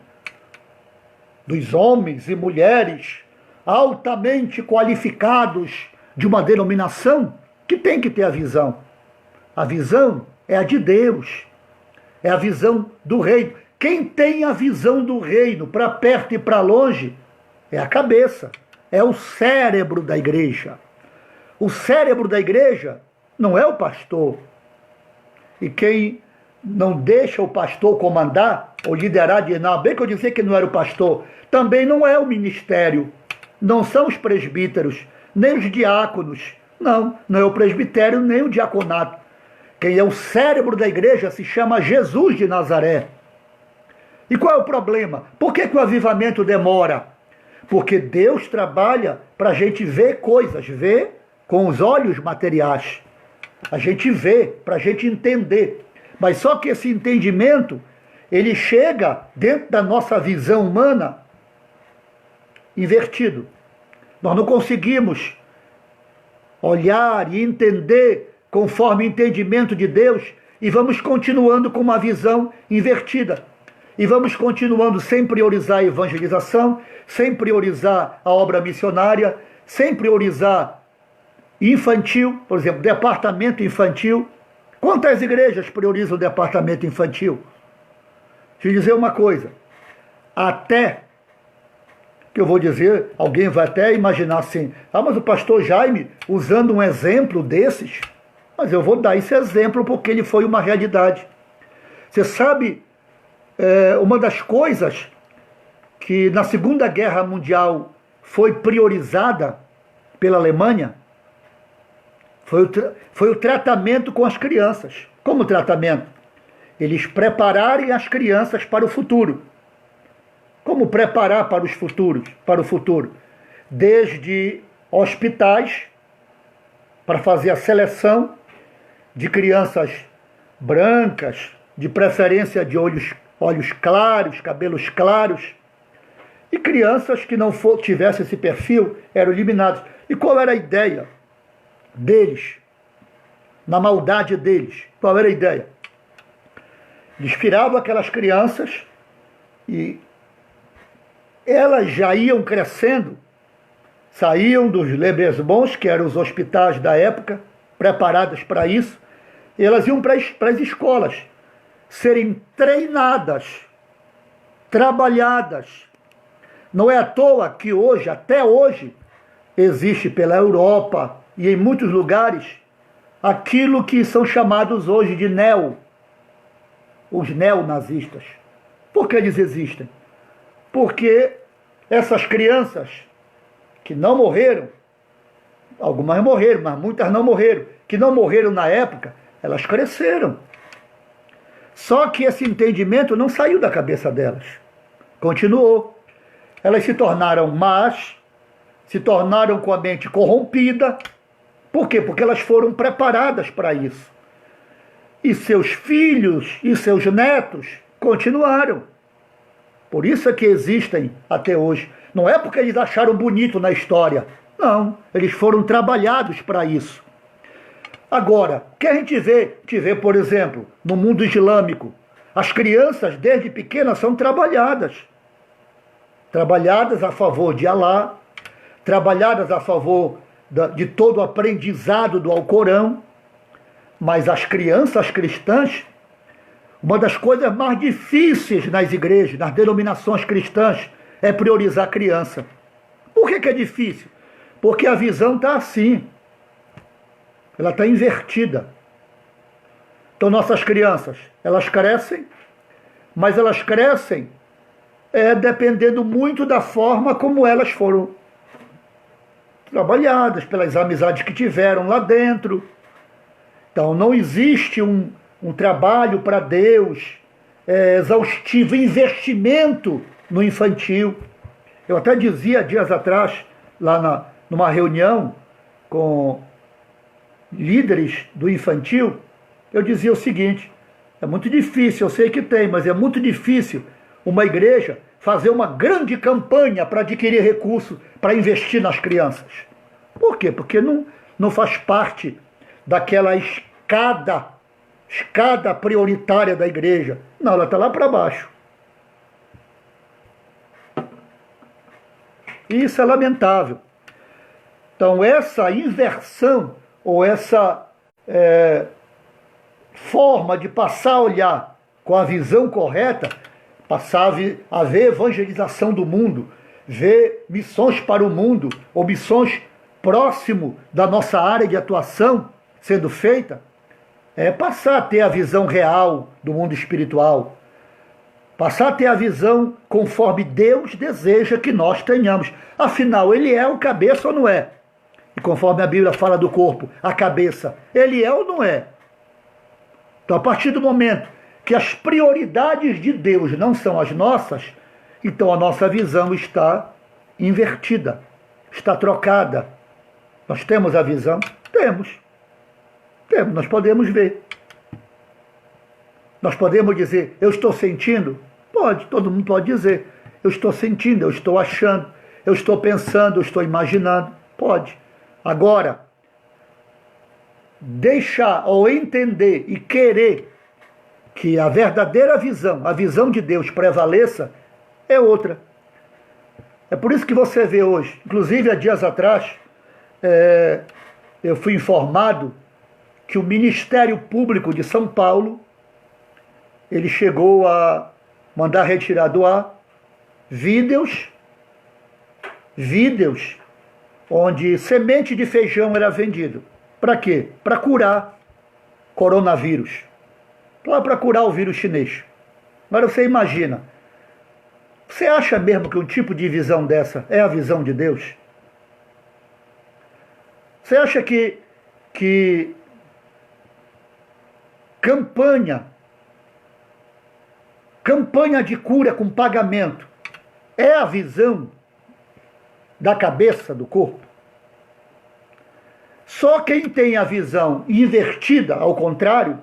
dos homens e mulheres altamente qualificados de uma denominação que tem que ter a visão. A visão é a de Deus, é a visão do reino. quem tem a visão do reino para perto e para longe é a cabeça, é o cérebro da igreja. O cérebro da igreja não é o pastor. E quem não deixa o pastor comandar ou liderar, diz, não, bem que eu disse que não era o pastor, também não é o ministério, não são os presbíteros, nem os diáconos, não é o presbitério nem o diaconato. Quem é o cérebro da igreja se chama Jesus de Nazaré. E qual é o problema? Por que o avivamento demora? Porque Deus trabalha para a gente ver coisas, ver com os olhos materiais. A gente vê, para a gente entender. Mas só que esse entendimento, ele chega dentro da nossa visão humana invertido. Nós não conseguimos olhar e entender conforme o entendimento de Deus e vamos continuando com uma visão invertida. E vamos continuando sem priorizar a evangelização, sem priorizar a obra missionária, sem priorizar infantil, por exemplo, departamento infantil. Quantas igrejas priorizam o departamento infantil? Deixa eu dizer uma coisa. Até, que eu vou dizer, alguém vai até imaginar assim, mas o pastor Jaime, usando um exemplo desses, mas eu vou dar esse exemplo porque ele foi uma realidade. Você sabe, uma das coisas que na Segunda Guerra Mundial foi priorizada pela Alemanha foi o tratamento com as crianças. Como tratamento? Eles prepararem as crianças para o futuro. Como preparar para o futuro? Desde hospitais, para fazer a seleção de crianças brancas, de preferência de olhos claros, cabelos claros, e crianças que não tivessem esse perfil eram eliminadas. E qual era a ideia deles? Na maldade deles, qual era a ideia? Eles tiravam aquelas crianças e elas já iam crescendo, saíam dos Lebensbons, que eram os hospitais da época, preparadas para isso, e elas iam para as escolas, serem treinadas, trabalhadas. Não é à toa que hoje, até hoje, existe pela Europa e em muitos lugares, aquilo que são chamados hoje de os neonazistas. Por que eles existem? Porque essas crianças que não morreram, algumas morreram, mas muitas não morreram, que não morreram na época, elas cresceram. Só que esse entendimento não saiu da cabeça delas. Continuou. Elas se tornaram más, se tornaram com a mente corrompida. Por quê? Porque elas foram preparadas para isso. E seus filhos e seus netos continuaram. Por isso é que existem até hoje. Não é porque eles acharam bonito na história. Não, eles foram trabalhados para isso. Agora, o que a gente vê? A gente vê, por exemplo, no mundo islâmico, as crianças desde pequenas são trabalhadas. Trabalhadas a favor de Alá, trabalhadas a favor de todo o aprendizado do Alcorão. Mas as crianças cristãs, uma das coisas mais difíceis nas igrejas, nas denominações cristãs, é priorizar a criança. Por que é difícil? Porque a visão está assim. Ela está invertida. Então nossas crianças, elas crescem, mas elas crescem dependendo muito da forma como elas foram trabalhadas, pelas amizades que tiveram lá dentro. Então não existe um trabalho para Deus exaustivo, investimento no infantil. Eu até dizia dias atrás, lá numa reunião com líderes do infantil, eu dizia o seguinte: é muito difícil, eu sei que tem, mas é muito difícil uma igreja fazer uma grande campanha para adquirir recursos para investir nas crianças. Por quê? Porque não faz parte daquela escada prioritária da igreja. Não, ela está lá para baixo. E isso é lamentável. Então essa inversão, ou essa forma de passar a olhar com a visão correta, passar a ver evangelização do mundo, ver missões para o mundo, ou missões próximo da nossa área de atuação sendo feita, é passar a ter a visão real do mundo espiritual, passar a ter a visão conforme Deus deseja que nós tenhamos. Afinal, ele é o cabeça ou não é? E conforme a Bíblia fala do corpo, a cabeça, ele é ou não é? Então, a partir do momento que as prioridades de Deus não são as nossas, então a nossa visão está invertida, está trocada. Nós temos a visão? Temos. Temos, nós podemos ver. Nós podemos dizer, eu estou sentindo? Pode, todo mundo pode dizer. Eu estou sentindo, eu estou achando, eu estou pensando, eu estou imaginando. Pode. Agora, deixar ou entender e querer que a verdadeira visão, a visão de Deus prevaleça, é outra. É por isso que você vê hoje, inclusive há dias atrás, eu fui informado que o Ministério Público de São Paulo, ele chegou a mandar retirar do ar vídeos onde semente de feijão era vendido. Para quê? Para curar coronavírus. Para curar o vírus chinês. Agora você imagina, você acha mesmo que um tipo de visão dessa é a visão de Deus? Você acha que campanha de cura com pagamento é a visão da cabeça, do corpo? Só quem tem a visão invertida, ao contrário,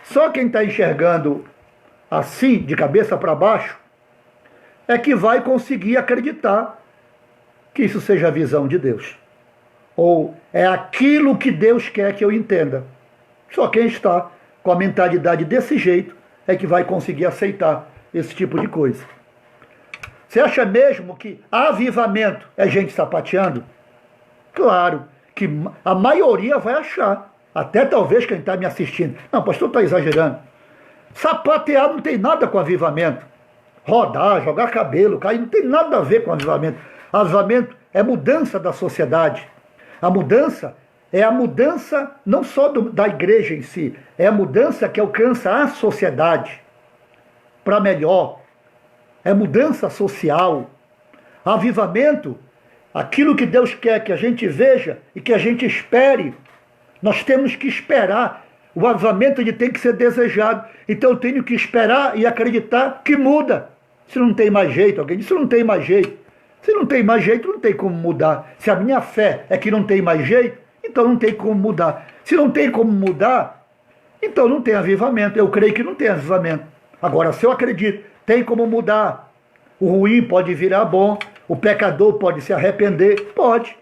só quem está enxergando assim, de cabeça para baixo, é que vai conseguir acreditar que isso seja a visão de Deus. Ou é aquilo que Deus quer que eu entenda. Só quem está com a mentalidade desse jeito é que vai conseguir aceitar esse tipo de coisa. Você acha mesmo que avivamento é gente sapateando? Claro que a maioria vai achar. Até talvez quem está me assistindo. Não, pastor, está exagerando. Sapatear não tem nada com avivamento. Rodar, jogar cabelo, cair, não tem nada a ver com avivamento. Avivamento é mudança da sociedade. A mudança é a mudança não só da igreja em si, é a mudança que alcança a sociedade para melhor. É mudança social. Avivamento, aquilo que Deus quer que a gente veja e que a gente espere. Nós temos que esperar. O avivamento ele tem que ser desejado. Então eu tenho que esperar e acreditar que muda. Se não tem mais jeito, alguém diz, se não tem mais jeito. Se não tem mais jeito, não tem como mudar. Se a minha fé é que não tem mais jeito, então não tem como mudar. Se não tem como mudar, então não tem avivamento. Eu creio que não tem avivamento. Agora, se eu acredito, tem como mudar. O ruim pode virar bom, o pecador pode se arrepender, pode.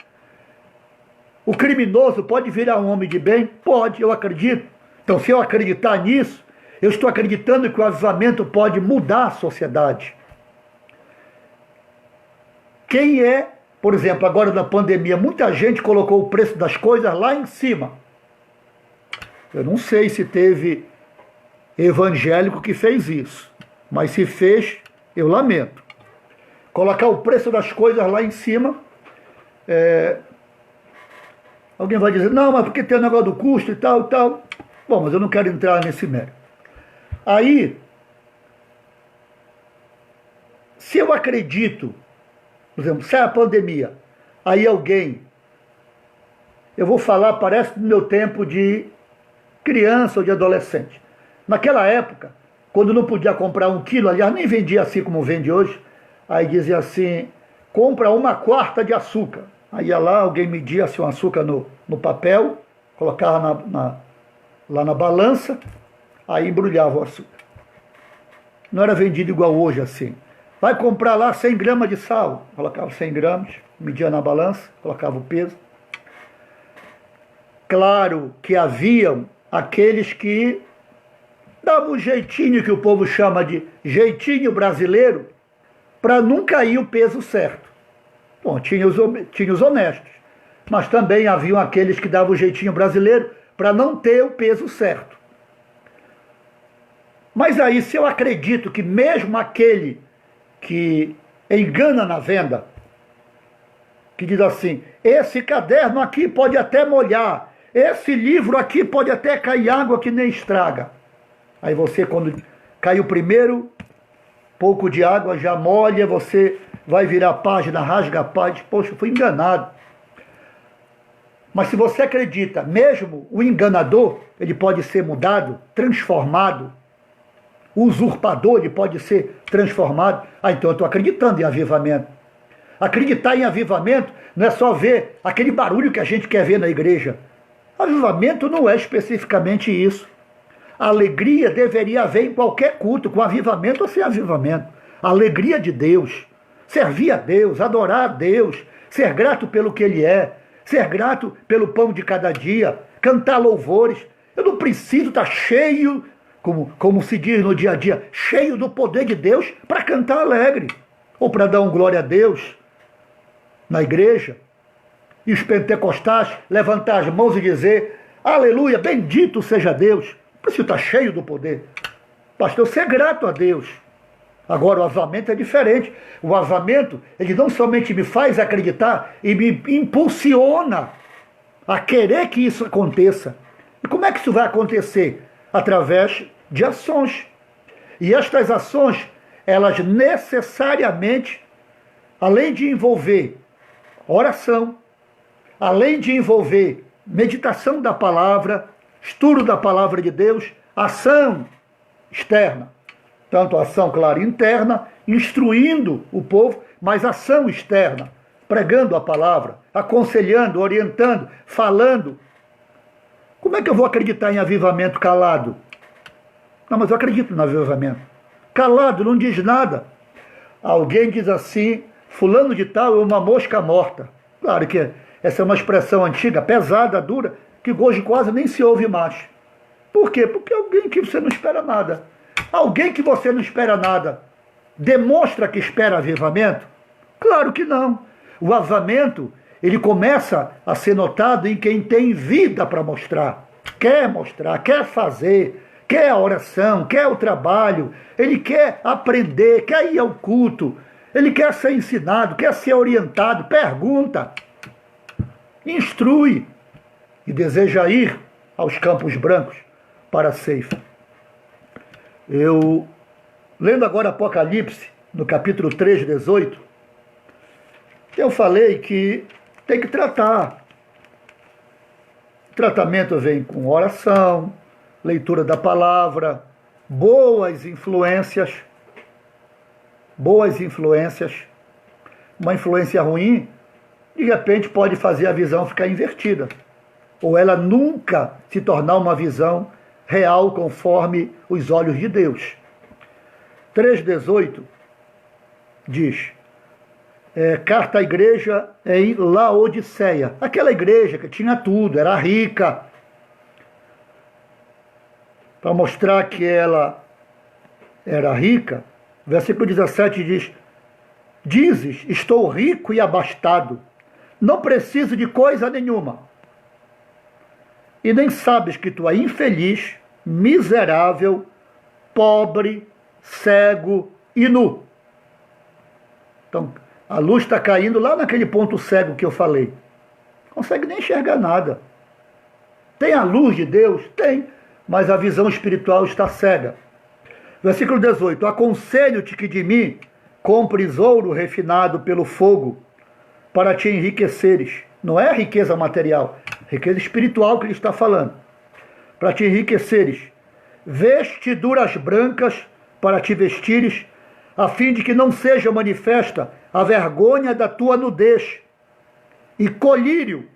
O criminoso pode virar um homem de bem? Pode, eu acredito. Então, se eu acreditar nisso, eu estou acreditando que o avivamento pode mudar a sociedade. Quem é, por exemplo, agora na pandemia, muita gente colocou o preço das coisas lá em cima. Eu não sei se teve evangélico que fez isso, mas se fez, eu lamento. Colocar o preço das coisas lá em cima, alguém vai dizer, não, mas porque tem o negócio do custo e tal, e tal. Bom, mas eu não quero entrar nesse mérito. Aí, se eu acredito, por exemplo, sai a pandemia, aí alguém, eu vou falar, parece do meu tempo de criança ou de adolescente. Naquela época, quando não podia comprar 1 quilo, aliás, nem vendia assim como vende hoje, aí dizia assim, compra 1/4 de açúcar. Aí ia lá, alguém media assim, o açúcar no papel, colocava lá na balança, aí embrulhava o açúcar. Não era vendido igual hoje assim. Vai comprar lá 100 gramas de sal. Colocava 100 gramas, media na balança, colocava o peso. Claro que haviam aqueles que davam um jeitinho que o povo chama de jeitinho brasileiro, para não cair o peso certo. Bom, tinha os honestos, mas também haviam aqueles que davam o jeitinho brasileiro para não ter o peso certo. Mas aí, se eu acredito que mesmo aquele que engana na venda, que diz assim, esse caderno aqui pode até molhar, esse livro aqui pode até cair água que nem estraga. Aí você, quando cai o primeiro pouco de água, já molha, você vai virar a página, rasga a página, poxa, fui enganado. Mas se você acredita, mesmo o enganador, ele pode ser mudado, transformado, o usurpador, ele pode ser transformado. Então eu estou acreditando em avivamento. Acreditar em avivamento não é só ver aquele barulho que a gente quer ver na igreja. Avivamento não é especificamente isso. A alegria deveria haver em qualquer culto, com avivamento ou sem avivamento. A alegria de Deus, servir a Deus, adorar a Deus, ser grato pelo que Ele é, ser grato pelo pão de cada dia, cantar louvores. Eu não preciso estar cheio, como se diz no dia a dia, cheio do poder de Deus para cantar alegre, ou para dar um glória a Deus na igreja. E os pentecostais levantar as mãos e dizer, aleluia, bendito seja Deus. Não preciso estar cheio do poder. Pastor, ser grato a Deus. Agora o avivamento é diferente. O avivamento, ele não somente me faz acreditar, e me impulsiona a querer que isso aconteça. E como é que isso vai acontecer? Através de ações. E estas ações, elas necessariamente, além de envolver oração, além de envolver meditação da palavra, estudo da palavra de Deus, ação externa. Tanto ação, claro, interna, instruindo o povo, mas ação externa, pregando a palavra, aconselhando, orientando, falando. Como é que eu vou acreditar em avivamento calado? Não, mas eu acredito no avivamento. Calado, não diz nada. Alguém diz assim, fulano de tal é uma mosca morta. Claro que essa é uma expressão antiga, pesada, dura, que hoje quase nem se ouve mais. Por quê? Porque alguém que você não espera nada. Alguém que você não espera nada demonstra que espera avivamento? Claro que não. O avivamento, ele começa a ser notado em quem tem vida para mostrar, quer fazer, quer a oração, quer o trabalho, ele quer aprender, quer ir ao culto, ele quer ser ensinado, quer ser orientado, pergunta, instrui e deseja ir aos campos brancos para a ceifa. Eu, lendo agora Apocalipse, no capítulo 3, 18, eu falei que tem que tratar. O tratamento vem com oração, leitura da palavra, boas influências. Uma influência ruim, de repente, pode fazer a visão ficar invertida. Ou ela nunca se tornar uma visão real conforme os olhos de Deus. 3,18 diz, carta à igreja em Laodiceia. Aquela igreja que tinha tudo, era rica. Para mostrar que ela era rica, versículo 17 diz, dizes, estou rico e abastado, não preciso de coisa nenhuma. E nem sabes que tu é infeliz, miserável, pobre, cego e nu. Então, a luz está caindo lá naquele ponto cego que eu falei. Não consegue nem enxergar nada. Tem a luz de Deus? Tem, mas a visão espiritual está cega. Versículo 18. Aconselho-te que de mim compres ouro refinado pelo fogo, para te enriqueceres. Não é riqueza material, riqueza espiritual que ele está falando. Para te enriqueceres. Vestiduras brancas para te vestires, a fim de que não seja manifesta a vergonha da tua nudez. E colírio,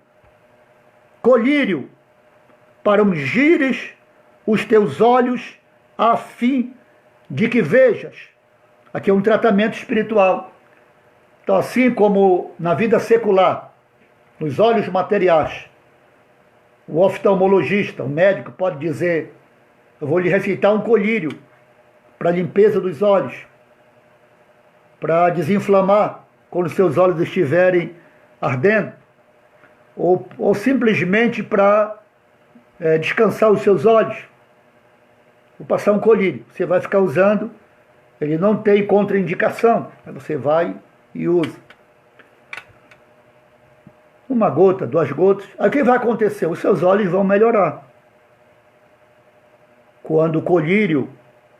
para ungires os teus olhos, a fim de que vejas. Aqui é um tratamento espiritual. Então, assim como na vida secular, nos olhos materiais, o oftalmologista, o médico, pode dizer, eu vou lhe receitar um colírio para limpeza dos olhos, para desinflamar quando seus olhos estiverem ardendo, ou simplesmente para descansar os seus olhos. vou passar um colírio. Você vai ficar usando, ele não tem contraindicação. Aí você vai e usa. Uma gota, 2 gotas. Aí o que vai acontecer? Os seus olhos vão melhorar. Quando o colírio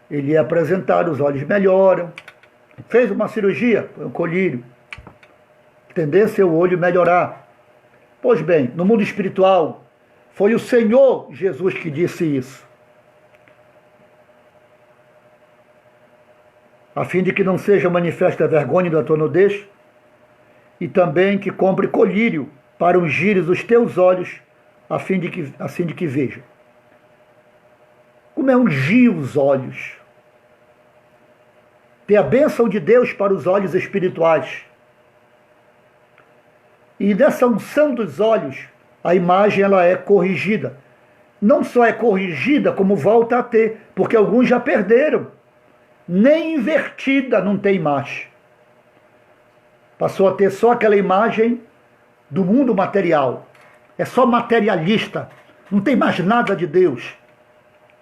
ele é apresentado, os olhos melhoram. Fez uma cirurgia, foi um colírio. A tendência é o olho melhorar. Pois bem, no mundo espiritual, foi o Senhor Jesus que disse isso. A fim de que não seja manifesta a vergonha da tua nudez, e também que compre colírio para ungires os teus olhos, assim de que veja. Como é ungir os olhos? Ter a bênção de Deus para os olhos espirituais. E nessa unção dos olhos, a imagem ela é corrigida. Não só é corrigida, como volta a ter, porque alguns já perderam. Nem invertida não tem mais. Passou a ter só aquela imagem do mundo material. É só materialista. Não tem mais nada de Deus.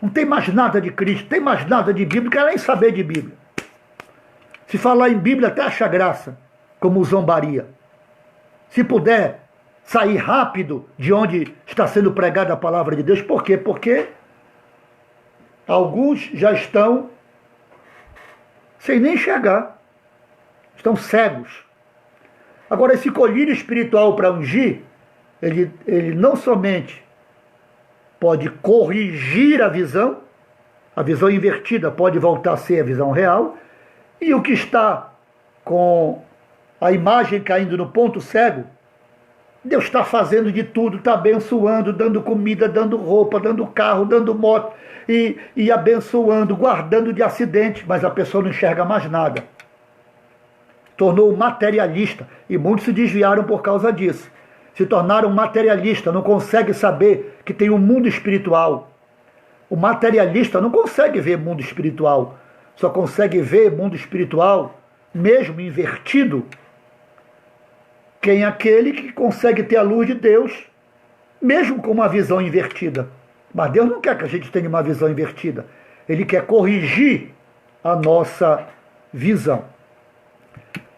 Não tem mais nada de Cristo. Não tem mais nada de Bíblia. Não quer nem saber de Bíblia. Se falar em Bíblia até acha graça, como zombaria. Se puder sair rápido de onde está sendo pregada a palavra de Deus. Por quê? Porque alguns já estão sem nem enxergar. Estão cegos. Agora, esse colírio espiritual para ungir, ele não somente pode corrigir a visão invertida pode voltar a ser a visão real, e o que está com a imagem caindo no ponto cego, Deus está fazendo de tudo, está abençoando, dando comida, dando roupa, dando carro, dando moto, e abençoando, guardando de acidente, mas a pessoa não enxerga mais nada. Tornou materialista, e muitos se desviaram por causa disso. Se tornaram materialista, não consegue saber que tem um mundo espiritual. O materialista não consegue ver mundo espiritual, só consegue ver mundo espiritual, mesmo invertido, quem é aquele que consegue ter a luz de Deus, mesmo com uma visão invertida. Mas Deus não quer que a gente tenha uma visão invertida. Ele quer corrigir a nossa visão.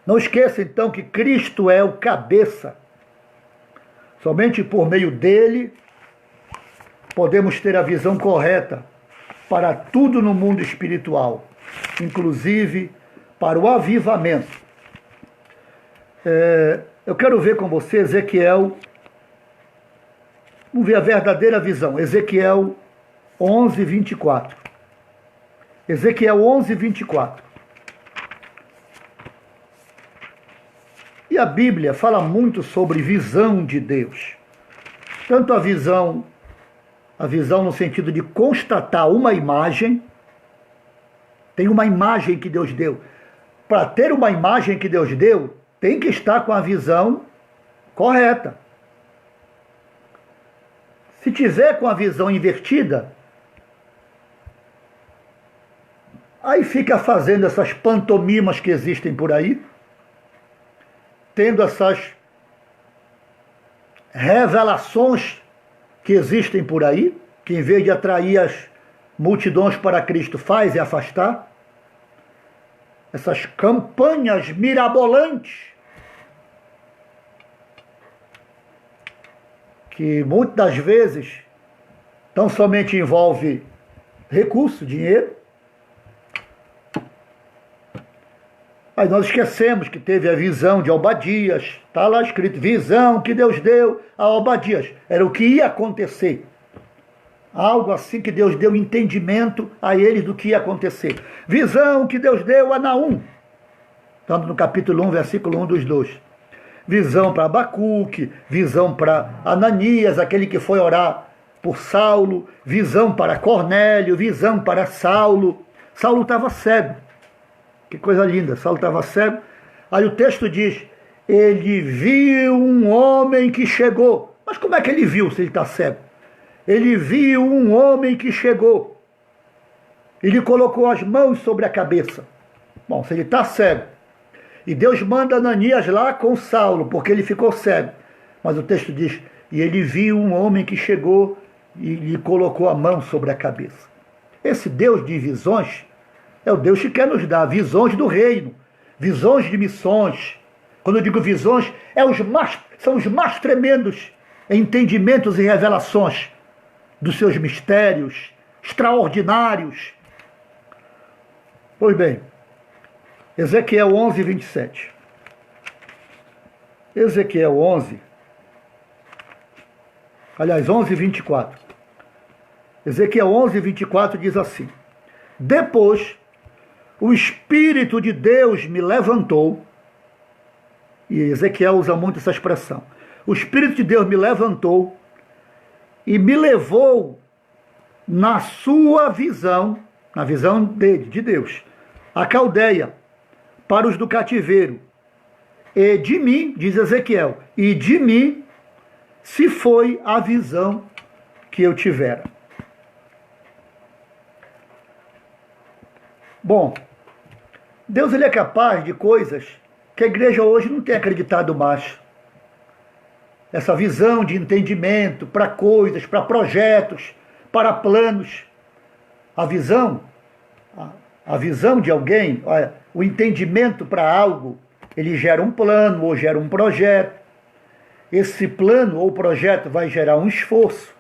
Não esqueça, então, que Cristo é o cabeça. Somente por meio dele podemos ter a visão correta para tudo no mundo espiritual, inclusive para o avivamento. Eu quero ver com você Ezequiel, vamos ver a verdadeira visão, Ezequiel 11, 24. Ezequiel 11, 24. E a Bíblia fala muito sobre visão de Deus. Tanto a visão no sentido de constatar uma imagem, tem uma imagem que Deus deu. Para ter uma imagem que Deus deu, tem que estar com a visão correta. Se tiver com a visão invertida, aí fica fazendo essas pantomimas que existem por aí, tendo essas revelações que existem por aí, que em vez de atrair as multidões para Cristo, faz e afastar, essas campanhas mirabolantes, que muitas das vezes tão somente envolve recurso, dinheiro. Aí nós esquecemos que teve a visão de Obadias, está lá escrito, visão que Deus deu a Obadias, era o que ia acontecer. Algo assim que Deus deu entendimento a eles do que ia acontecer. Visão que Deus deu a Naum, estando no capítulo 1, versículo 1 dos 2. Visão para Abacuque, visão para Ananias, aquele que foi orar por Saulo, visão para Cornélio, visão para Saulo. Saulo estava cego. Que coisa linda, Saulo estava cego. Aí o texto diz, ele viu um homem que chegou. Mas como é que ele viu se ele está cego? Ele viu um homem que chegou. Ele colocou as mãos sobre a cabeça. Bom, se ele está cego, e Deus manda Ananias lá com Saulo, porque ele ficou cego. Mas o texto diz, e ele viu um homem que chegou e lhe colocou a mão sobre a cabeça. Esse Deus de visões é o Deus que quer nos dar visões do reino, visões de missões. Quando eu digo visões, são os mais tremendos entendimentos e revelações dos seus mistérios extraordinários. Pois bem, Ezequiel 11, 27. Ezequiel 11, aliás, 11, 24. Ezequiel 11, 24 diz assim: depois o Espírito de Deus me levantou, e Ezequiel usa muito essa expressão, o Espírito de Deus me levantou e me levou na sua visão, na visão dele, de Deus, a Caldeia, para os do cativeiro. E de mim, diz Ezequiel, e de mim se foi a visão que eu tivera. Bom, Deus ele é capaz de coisas que a igreja hoje não tem acreditado mais. Essa visão de entendimento para coisas, para projetos, para planos. A visão de alguém, olha, o entendimento para algo, ele gera um plano ou gera um projeto. Esse plano ou projeto vai gerar um esforço.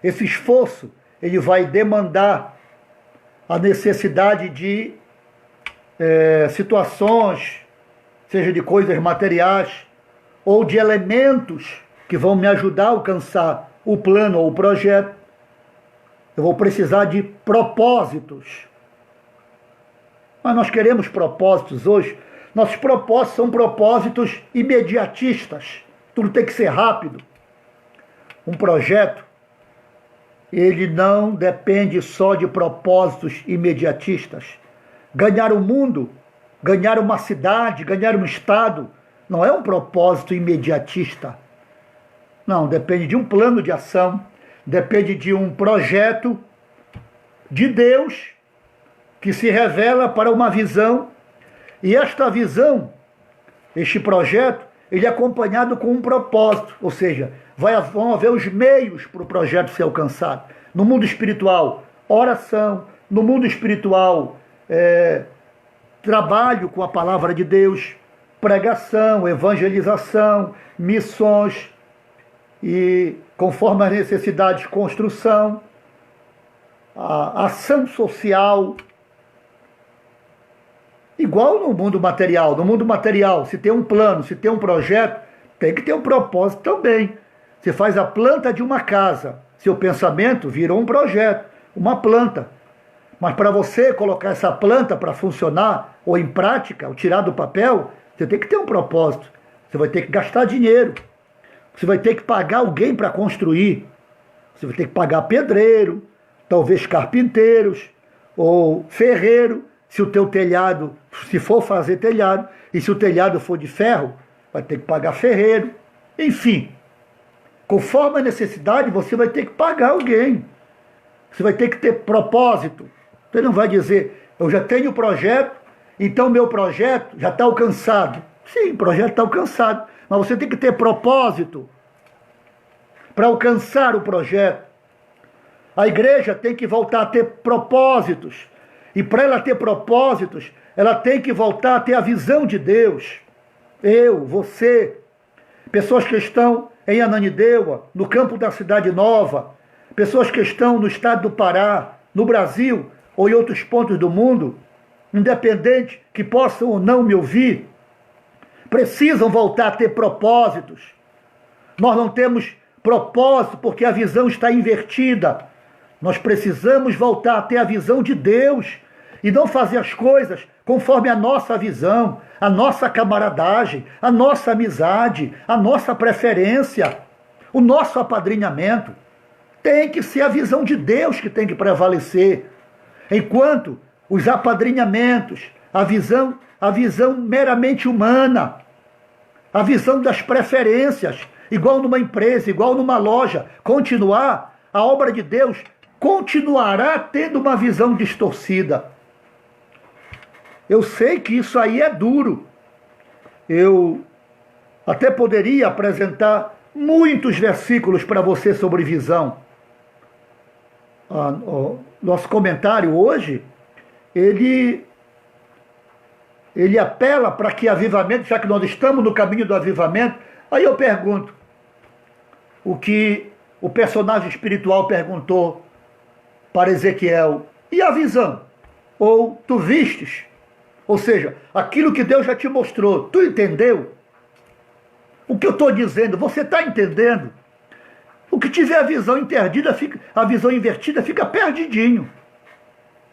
Esse esforço, ele vai demandar a necessidade de situações, seja de coisas materiais, ou de elementos que vão me ajudar a alcançar o plano ou o projeto. Eu vou precisar de propósitos. Mas nós queremos propósitos hoje. Nossos propósitos são propósitos imediatistas. Tudo tem que ser rápido. Um projeto, ele não depende só de propósitos imediatistas. Ganhar o mundo, ganhar uma cidade, ganhar um estado, não é um propósito imediatista. Não, depende de um plano de ação, depende de um projeto de Deus que se revela para uma visão. E esta visão, este projeto, ele é acompanhado com um propósito, ou seja, vão haver os meios para o projeto ser alcançado. No mundo espiritual, oração. No mundo espiritual, trabalho com a palavra de Deus, pregação, evangelização, missões e, conforme as necessidades, construção, a ação social. Igual no mundo material. No mundo material, se tem um plano, se tem um projeto, tem que ter um propósito também. Você faz a planta de uma casa, seu pensamento virou um projeto, uma planta. Mas para você colocar essa planta para funcionar, ou em prática, ou tirar do papel, você tem que ter um propósito. Você vai ter que gastar dinheiro. Você vai ter que pagar alguém para construir. Você vai ter que pagar pedreiro, talvez carpinteiros, ou ferreiro, se o teu telhado, se for fazer telhado, e se o telhado for de ferro, vai ter que pagar ferreiro. Enfim, conforme a necessidade, você vai ter que pagar alguém. Você vai ter que ter propósito. Você não vai dizer, eu já tenho o projeto, então meu projeto já está alcançado. Sim, o projeto está alcançado, mas você tem que ter propósito para alcançar o projeto. A igreja tem que voltar a ter propósitos. E para ela ter propósitos, ela tem que voltar a ter a visão de Deus. Eu, você, pessoas que estão em Ananindeua, no campo da Cidade Nova, pessoas que estão no estado do Pará, no Brasil ou em outros pontos do mundo, independente que possam ou não me ouvir, precisam voltar a ter propósitos. Nós não temos propósito porque a visão está invertida. Nós precisamos voltar a ter a visão de Deus e não fazer as coisas conforme a nossa visão, a nossa camaradagem, a nossa amizade, a nossa preferência, o nosso apadrinhamento. Tem que ser a visão de Deus que tem que prevalecer. Enquanto os apadrinhamentos, a visão meramente humana, a visão das preferências, igual numa empresa, igual numa loja, continuar, a obra de Deus continuará tendo uma visão distorcida. Eu sei que isso aí é duro. Eu até poderia apresentar muitos versículos para você sobre visão. o nosso comentário hoje, ele apela para que avivamento, já que nós estamos no caminho do avivamento. Aí eu pergunto, o que o personagem espiritual perguntou para Ezequiel: e a visão? Ou tu vistes? Ou seja, aquilo que Deus já te mostrou, tu entendeu? O que eu estou dizendo, você está entendendo? O que tiver a visão interdita, a visão invertida, fica perdidinho.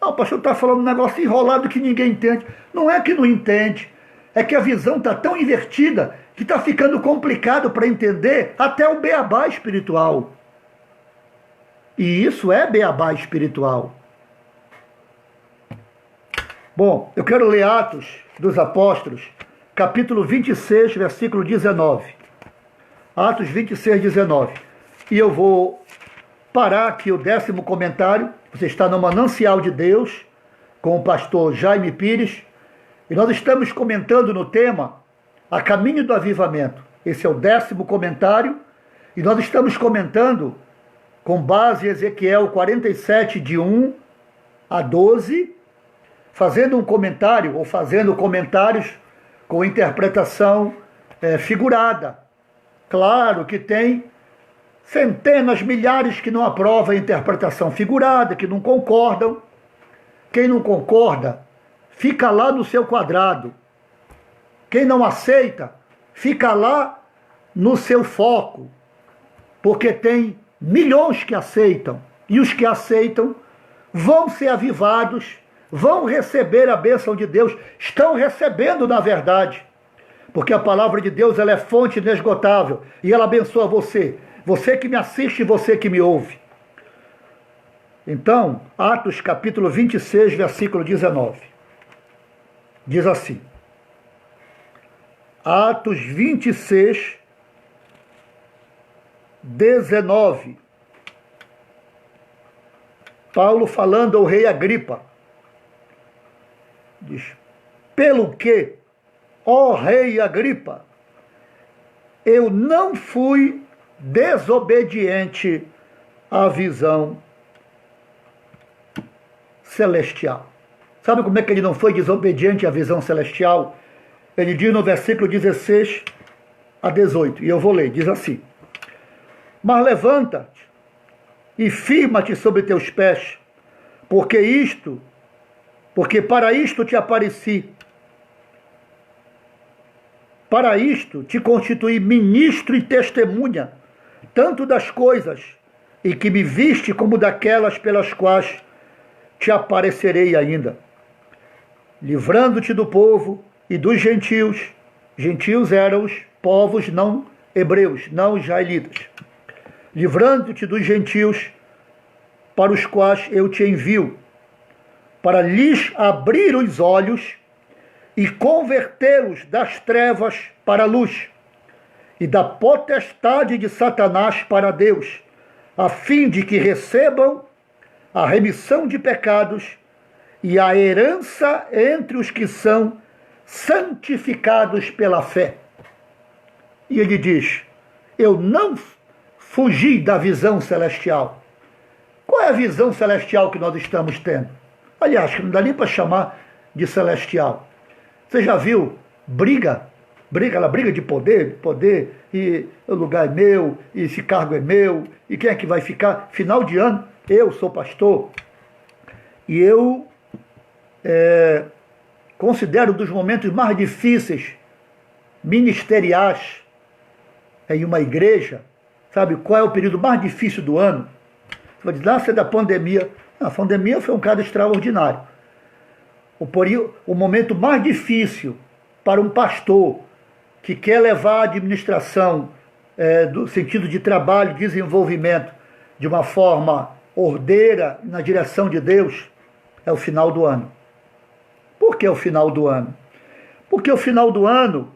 Não, o pastor está falando um negócio enrolado que ninguém entende. Não é que não entende, é que a visão está tão invertida que está ficando complicado para entender até o beabá espiritual. E isso é beabá espiritual. Bom, eu quero ler Atos dos Apóstolos, capítulo 26, versículo 19. Atos 26, 19. E eu vou parar aqui o 10º comentário. Você está no Manancial de Deus, com o pastor Jaime Pires, e nós estamos comentando no tema A Caminho do Avivamento. Esse é o 10º comentário, e nós estamos comentando com base em Ezequiel 47, de 1 a 12, fazendo um comentário, ou fazendo comentários com interpretação figurada. Claro que tem centenas, milhares que não aprovam a interpretação figurada, que não concordam. Quem não concorda, fica lá no seu quadrado. Quem não aceita, fica lá no seu foco. Porque tem milhões que aceitam. E os que aceitam vão ser avivados, vão receber a bênção de Deus, estão recebendo na verdade. Porque a palavra de Deus, ela é fonte inesgotável e ela abençoa você. Você que me assiste e você que me ouve. Então, Atos capítulo 26, versículo 19. Diz assim. Atos 26, 19. Paulo falando ao rei Agripa. Diz: pelo que, ó rei Agripa, eu não fui desobediente à visão celestial. Sabe como é que ele não foi desobediente à visão celestial? Ele diz no versículo 16 a 18, e eu vou ler, diz assim: mas levanta-te e firma-te sobre teus pés, porque para isto te apareci. Para isto te constituí ministro e testemunha, tanto das coisas em que me viste, como daquelas pelas quais te aparecerei ainda, livrando-te do povo e dos gentios. Gentios eram os povos não hebreus, não israelitas. Livrando-te dos gentios, para os quais eu te envio, para lhes abrir os olhos e convertê-los das trevas para a luz, e da potestade de Satanás para Deus, a fim de que recebam a remissão de pecados e a herança entre os que são santificados pela fé. E ele diz: eu não fugi da visão celestial. Qual é a visão celestial que nós estamos tendo? Aliás, que não dá nem para chamar de celestial. Você já viu briga de poder, e o lugar é meu, e esse cargo é meu, e quem é que vai ficar? Final de ano, eu sou pastor, e eu considero um dos momentos mais difíceis ministeriais em uma igreja. Sabe qual é o período mais difícil do ano? Você vai dizer: isso é da pandemia. Não, a pandemia foi um caso extraordinário. O momento mais difícil para um pastor que quer levar a administração do sentido de trabalho e desenvolvimento de uma forma ordeira na direção de Deus é o final do ano. Por que o final do ano? Porque o final do ano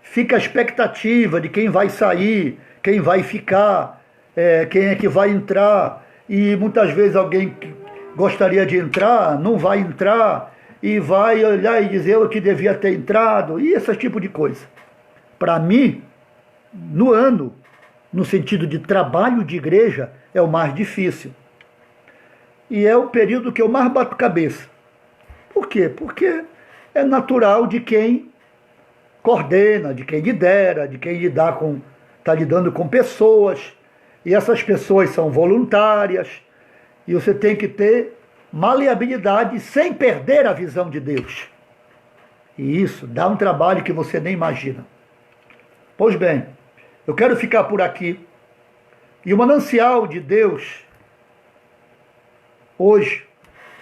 fica a expectativa de quem vai sair, quem vai ficar, quem é que vai entrar, e muitas vezes alguém que gostaria de entrar não vai entrar, e vai olhar e dizer: eu que devia ter entrado, e esse tipo de coisa. Para mim, no ano, no sentido de trabalho de igreja, é o mais difícil. e é o período que eu mais bato cabeça. Por quê? Porque é natural de quem coordena, de quem lidera, de quem está lidando com pessoas, e essas pessoas são voluntárias, e você tem que ter maleabilidade sem perder a visão de Deus. E isso dá um trabalho que você nem imagina. Pois bem, eu quero ficar por aqui. E o manancial de Deus, hoje,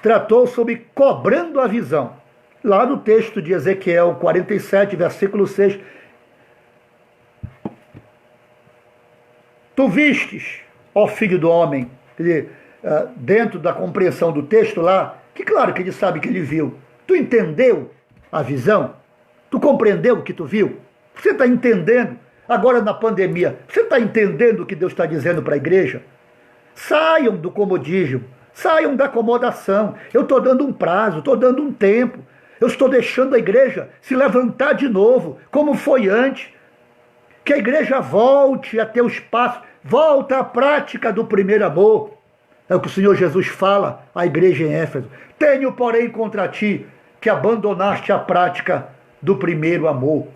tratou sobre cobrando a visão. Lá no texto de Ezequiel 47, versículo 6. Tu vistes, ó filho do homem, quer dizer, dentro da compreensão do texto lá, que claro que ele sabe que ele viu. Tu entendeu a visão? Tu compreendeu o que tu viu? Você está entendendo? Agora na pandemia, você está entendendo o que Deus está dizendo para a igreja? Saiam do comodismo, saiam da acomodação. Eu estou dando um prazo, estou dando um tempo. Eu estou deixando a igreja se levantar de novo, como foi antes. Que a igreja volte a ter o espaço, volta à prática do primeiro amor. É o que o Senhor Jesus fala à igreja em Éfeso. Tenho, porém, contra ti que abandonaste a prática do primeiro amor.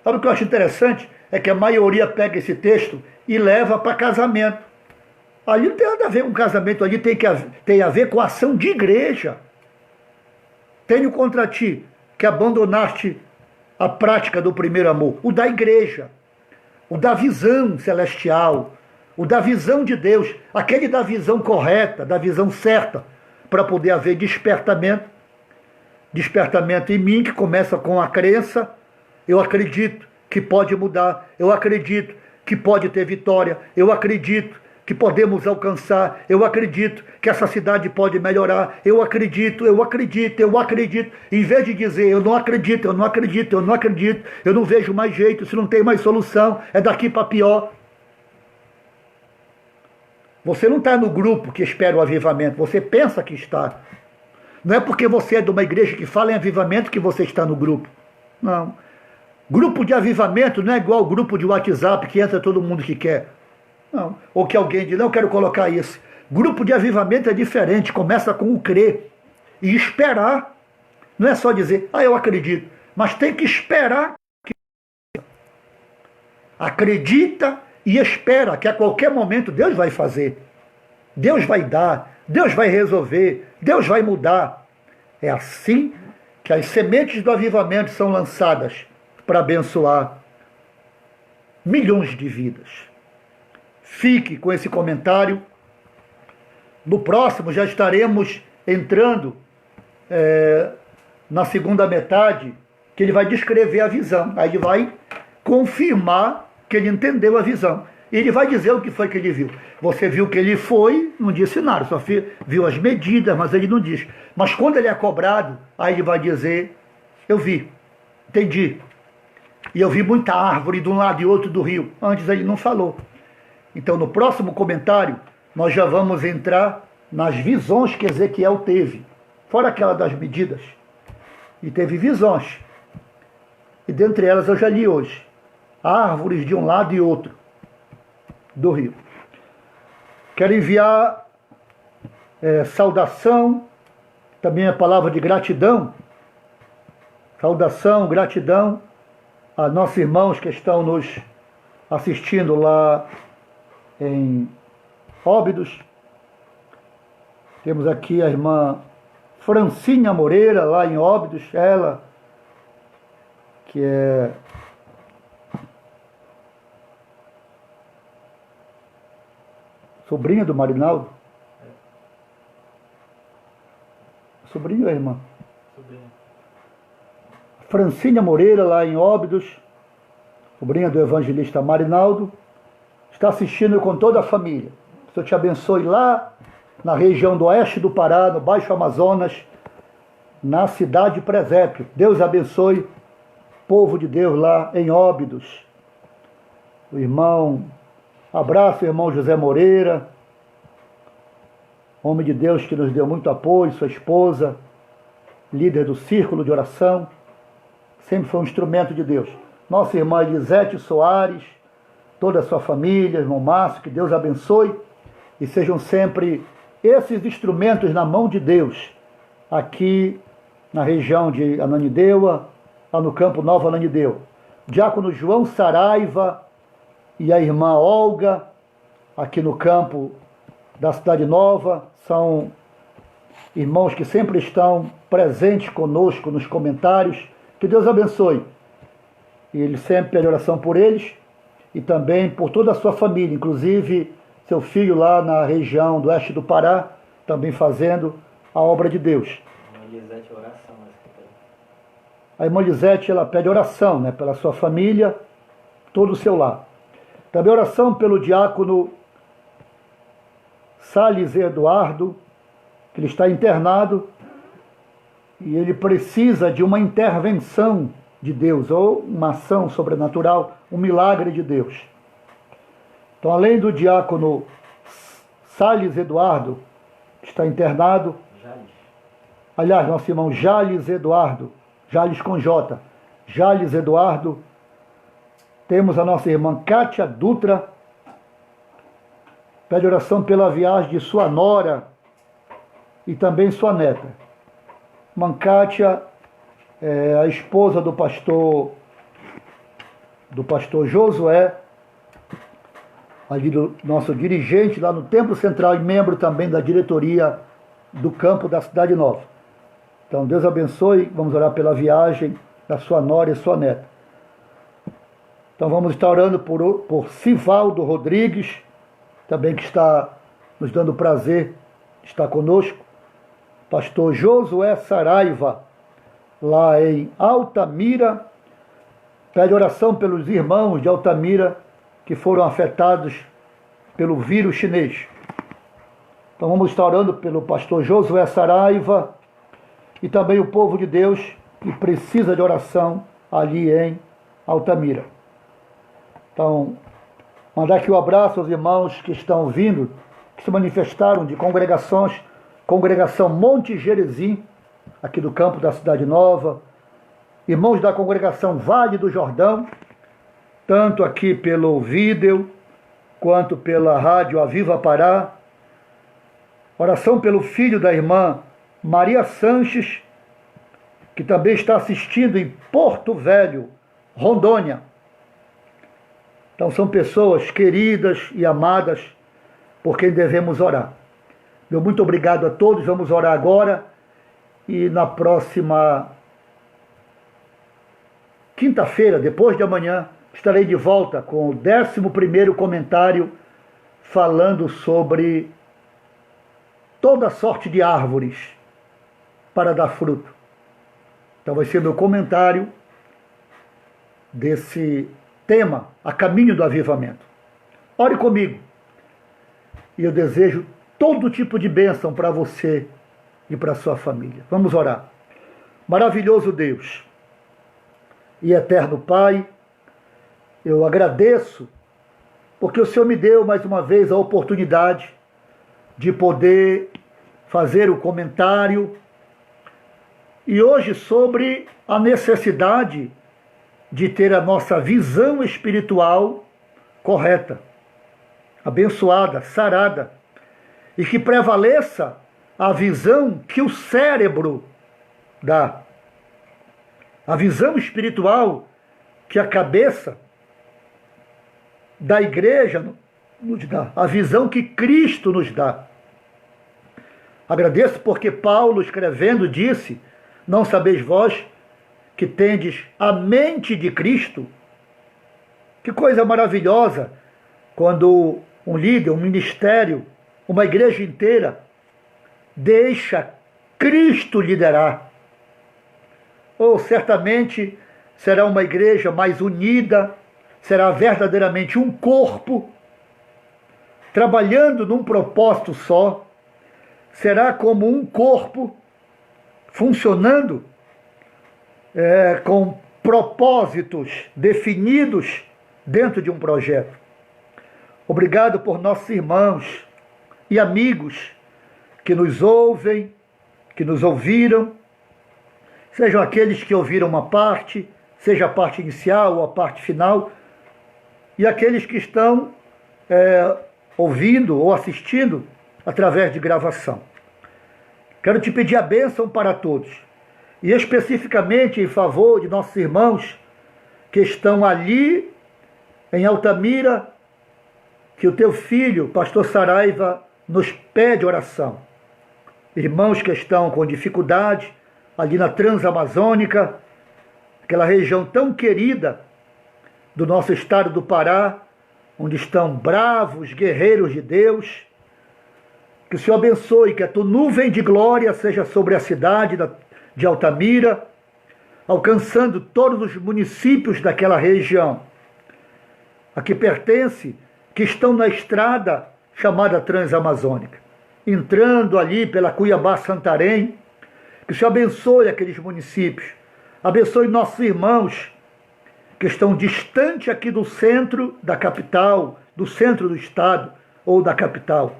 Sabe o que eu acho interessante? É que a maioria pega esse texto e leva para casamento. Ali não tem nada a ver com casamento, ali tem a ver com a ação de igreja. Tenho contra ti que abandonaste a prática do primeiro amor, o da igreja, o da visão celestial, o da visão de Deus, aquele da visão correta, da visão certa, para poder haver despertamento. Despertamento em mim, que começa com a crença. Eu acredito que pode mudar, eu acredito que pode ter vitória, eu acredito que podemos alcançar, eu acredito que essa cidade pode melhorar, eu acredito. Em vez de dizer eu não acredito, eu não vejo mais jeito, se não tem mais solução, é daqui para pior. Você não está no grupo que espera o avivamento, você pensa que está. Não é porque você é de uma igreja que fala em avivamento que você está no grupo. Não. Grupo de avivamento não é igual ao grupo de WhatsApp que entra todo mundo que quer. Não. Ou que alguém diz, não, eu quero colocar isso. Grupo de avivamento é diferente, começa com o crer e esperar. Não é só dizer, eu acredito, mas tem que esperar. Acredita e espera que a qualquer momento Deus vai fazer. Deus vai dar, Deus vai resolver, Deus vai mudar. É assim que as sementes do avivamento são lançadas para abençoar milhões de vidas. Fique com esse comentário. No próximo já estaremos entrando na segunda metade, que ele vai descrever a visão. Aí ele vai confirmar que ele entendeu a visão. E ele vai dizer o que foi que ele viu. Você viu que ele foi, não disse nada, só viu as medidas, mas ele não diz. Mas quando ele é cobrado, aí ele vai dizer, eu vi, entendi. E eu vi muita árvore de um lado e outro do rio. Antes ele não falou. Então no próximo comentário, nós já vamos entrar nas visões que Ezequiel teve. Fora aquela das medidas. E teve visões. E dentre elas eu já li hoje. Árvores de um lado e outro do rio. Quero enviar saudação, também a palavra de gratidão. Saudação, gratidão a nossos irmãos que estão nos assistindo lá em Óbidos. Temos aqui a irmã Francinha Moreira, lá em Óbidos, ela que é sobrinha do Marinaldo. Sobrinho ou irmã? Sobrinha. Francinha Moreira, lá em Óbidos, sobrinha do evangelista Marinaldo, está assistindo com toda a família. O Senhor te abençoe lá na região do oeste do Pará, no Baixo Amazonas, na cidade de Presépio. Deus abençoe o povo de Deus lá em Óbidos. O irmão, abraço, irmão José Moreira, homem de Deus que nos deu muito apoio, sua esposa, líder do círculo de oração, sempre foi um instrumento de Deus. Nossa irmã Elisete Soares, toda a sua família, irmão Márcio, que Deus abençoe e sejam sempre esses instrumentos na mão de Deus, aqui na região de Ananindeua, lá no campo Nova Ananindeua. Diácono João Saraiva e a irmã Olga, aqui no campo da Cidade Nova, são irmãos que sempre estão presentes conosco nos comentários. Que Deus abençoe. E ele sempre pede oração por eles e também por toda a sua família, inclusive seu filho lá na região do oeste do Pará, também fazendo a obra de Deus. A irmã Lisete, ela pede oração, né, pela sua família, todo o seu lar. Também oração pelo diácono Salles Eduardo, que ele está internado e ele precisa de uma intervenção de Deus, ou uma ação sobrenatural, um milagre de Deus. Então, além do diácono Salles Eduardo, que está internado, aliás, nosso irmão Jales Eduardo, Jales com J, Jales Eduardo, temos a nossa irmã Kátia Dutra, pede oração pela viagem de sua nora e também sua neta. Irmã Kátia é a esposa do pastor Josué, ali do nosso dirigente lá no Templo Central e membro também da diretoria do campo da Cidade Nova. Então, Deus abençoe, vamos orar pela viagem da sua nora e sua neta. Então, vamos estar orando por Sivaldo Rodrigues, também que está nos dando prazer de estar conosco. Pastor Josué Saraiva, lá em Altamira, pede oração pelos irmãos de Altamira que foram afetados pelo vírus chinês. Então vamos estar orando pelo pastor Josué Saraiva e também o povo de Deus que precisa de oração ali em Altamira. Então, mandar aqui um abraço aos irmãos que estão vindo, que se manifestaram de congregações, congregação Monte Gerezim, aqui do campo da Cidade Nova, irmãos da congregação Vale do Jordão, tanto aqui pelo vídeo, quanto pela rádio Aviva Pará. Oração pelo filho da irmã Maria Sanches, que também está assistindo em Porto Velho, Rondônia. Então são pessoas queridas e amadas por quem devemos orar. Meu muito obrigado a todos, vamos orar agora e na próxima quinta-feira, depois de amanhã, estarei de volta com o 11º comentário falando sobre toda sorte de árvores para dar fruto. Então vai ser meu comentário desse tema, a caminho do avivamento. Ore comigo. E eu desejo todo tipo de bênção para você e para a sua família. Vamos orar. Maravilhoso Deus e eterno Pai, eu agradeço porque o Senhor me deu mais uma vez a oportunidade de poder fazer o comentário e hoje sobre a necessidade de ter a nossa visão espiritual correta, abençoada, sarada, e que prevaleça a visão que o cérebro dá, a visão espiritual que a cabeça da igreja nos dá, a visão que Cristo nos dá. Agradeço porque Paulo, escrevendo, disse: não sabeis vós que tendes a mente de Cristo? Que coisa maravilhosa quando um líder, um ministério, uma igreja inteira deixa Cristo liderar. Ou certamente será uma igreja mais unida, será verdadeiramente um corpo, trabalhando num propósito só, será como um corpo funcionando com propósitos definidos dentro de um projeto. Obrigado por nossos irmãos e amigos que nos ouvem, que nos ouviram, sejam aqueles que ouviram uma parte, seja a parte inicial ou a parte final, e aqueles que estão ouvindo ou assistindo através de gravação. Quero te pedir a bênção para todos, e especificamente em favor de nossos irmãos que estão ali em Altamira, que o teu filho, pastor Saraiva, nos pede oração. Irmãos que estão com dificuldade ali na Transamazônica, aquela região tão querida do nosso estado do Pará, onde estão bravos guerreiros de Deus. Que o Senhor abençoe, que a tua nuvem de glória seja sobre a cidade de Altamira, alcançando todos os municípios daquela região a que pertence, que estão na estrada chamada Transamazônica, entrando ali pela Cuiabá-Santarém. Que o Senhor abençoe aqueles municípios, abençoe nossos irmãos que estão distante aqui do centro da capital, do centro do estado ou da capital.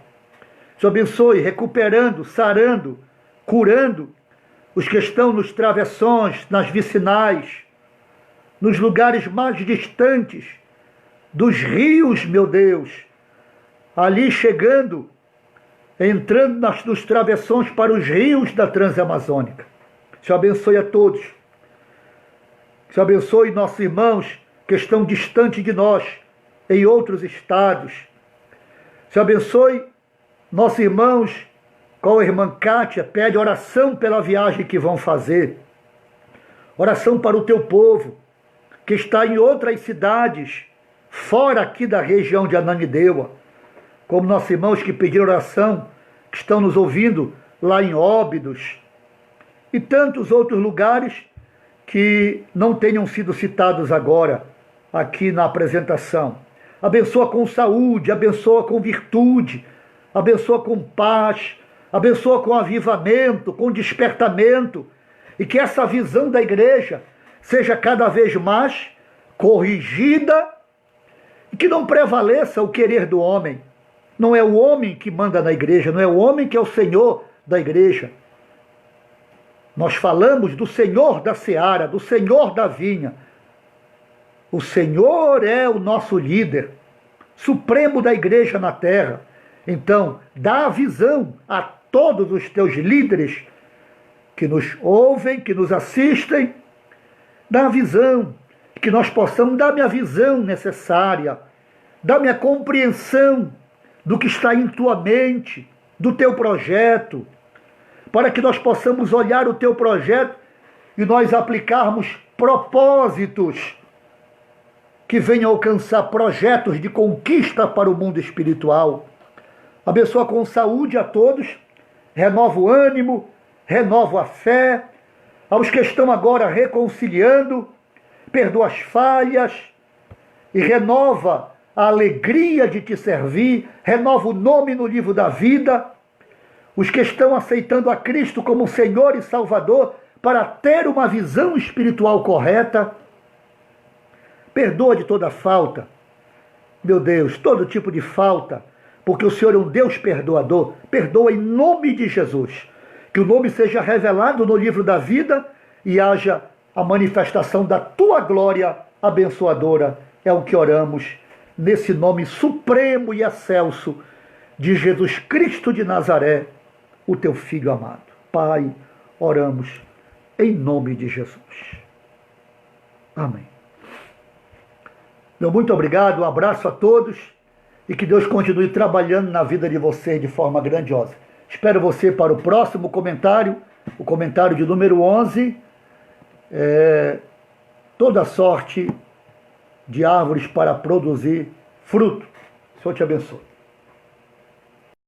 Senhor abençoe, recuperando, sarando, curando os que estão nos travessões, nas vicinais, nos lugares mais distantes dos rios, meu Deus, ali chegando, entrando nos travessões para os rios da Transamazônica. Senhor abençoe a todos. Senhor abençoe nossos irmãos que estão distantes de nós, em outros estados. Senhor abençoe nossos irmãos, qual a irmã Kátia pede oração pela viagem que vão fazer. Oração para o teu povo, que está em outras cidades, fora aqui da região de Ananindeua. Como nossos irmãos que pediram oração, que estão nos ouvindo lá em Óbidos. E tantos outros lugares que não tenham sido citados agora, aqui na apresentação. Abençoa com saúde, abençoa com virtude, abençoa com paz, abençoa com avivamento, com despertamento, e que essa visão da igreja seja cada vez mais corrigida e que não prevaleça o querer do homem. Não é o homem que manda na igreja, não é o homem que é o Senhor da igreja. Nós falamos do Senhor da seara, do Senhor da vinha. O Senhor é o nosso líder, supremo da igreja na terra. Então, dá a visão a todos os teus líderes que nos ouvem, que nos assistem. Dá a visão, que nós possamos dar a visão necessária, dá-me a compreensão do que está em tua mente, do teu projeto, para que nós possamos olhar o teu projeto e nós aplicarmos propósitos que venham alcançar projetos de conquista para o mundo espiritual. Abençoa com saúde a todos, renova o ânimo, renova a fé, aos que estão agora reconciliando, perdoa as falhas e renova a alegria de te servir, renova o nome no livro da vida, os que estão aceitando a Cristo como Senhor e Salvador para ter uma visão espiritual correta. Perdoa de toda falta, meu Deus, todo tipo de falta, porque o Senhor é um Deus perdoador. Perdoa em nome de Jesus, que o nome seja revelado no livro da vida e haja a manifestação da tua glória abençoadora. É o que oramos nesse nome supremo e excelso de Jesus Cristo de Nazaré, o teu Filho amado. Pai, oramos em nome de Jesus. Amém. Meu muito obrigado, um abraço a todos e que Deus continue trabalhando na vida de vocês de forma grandiosa. Espero você para o próximo comentário, o comentário de número 11, toda sorte de árvores para produzir fruto. O Senhor te abençoe.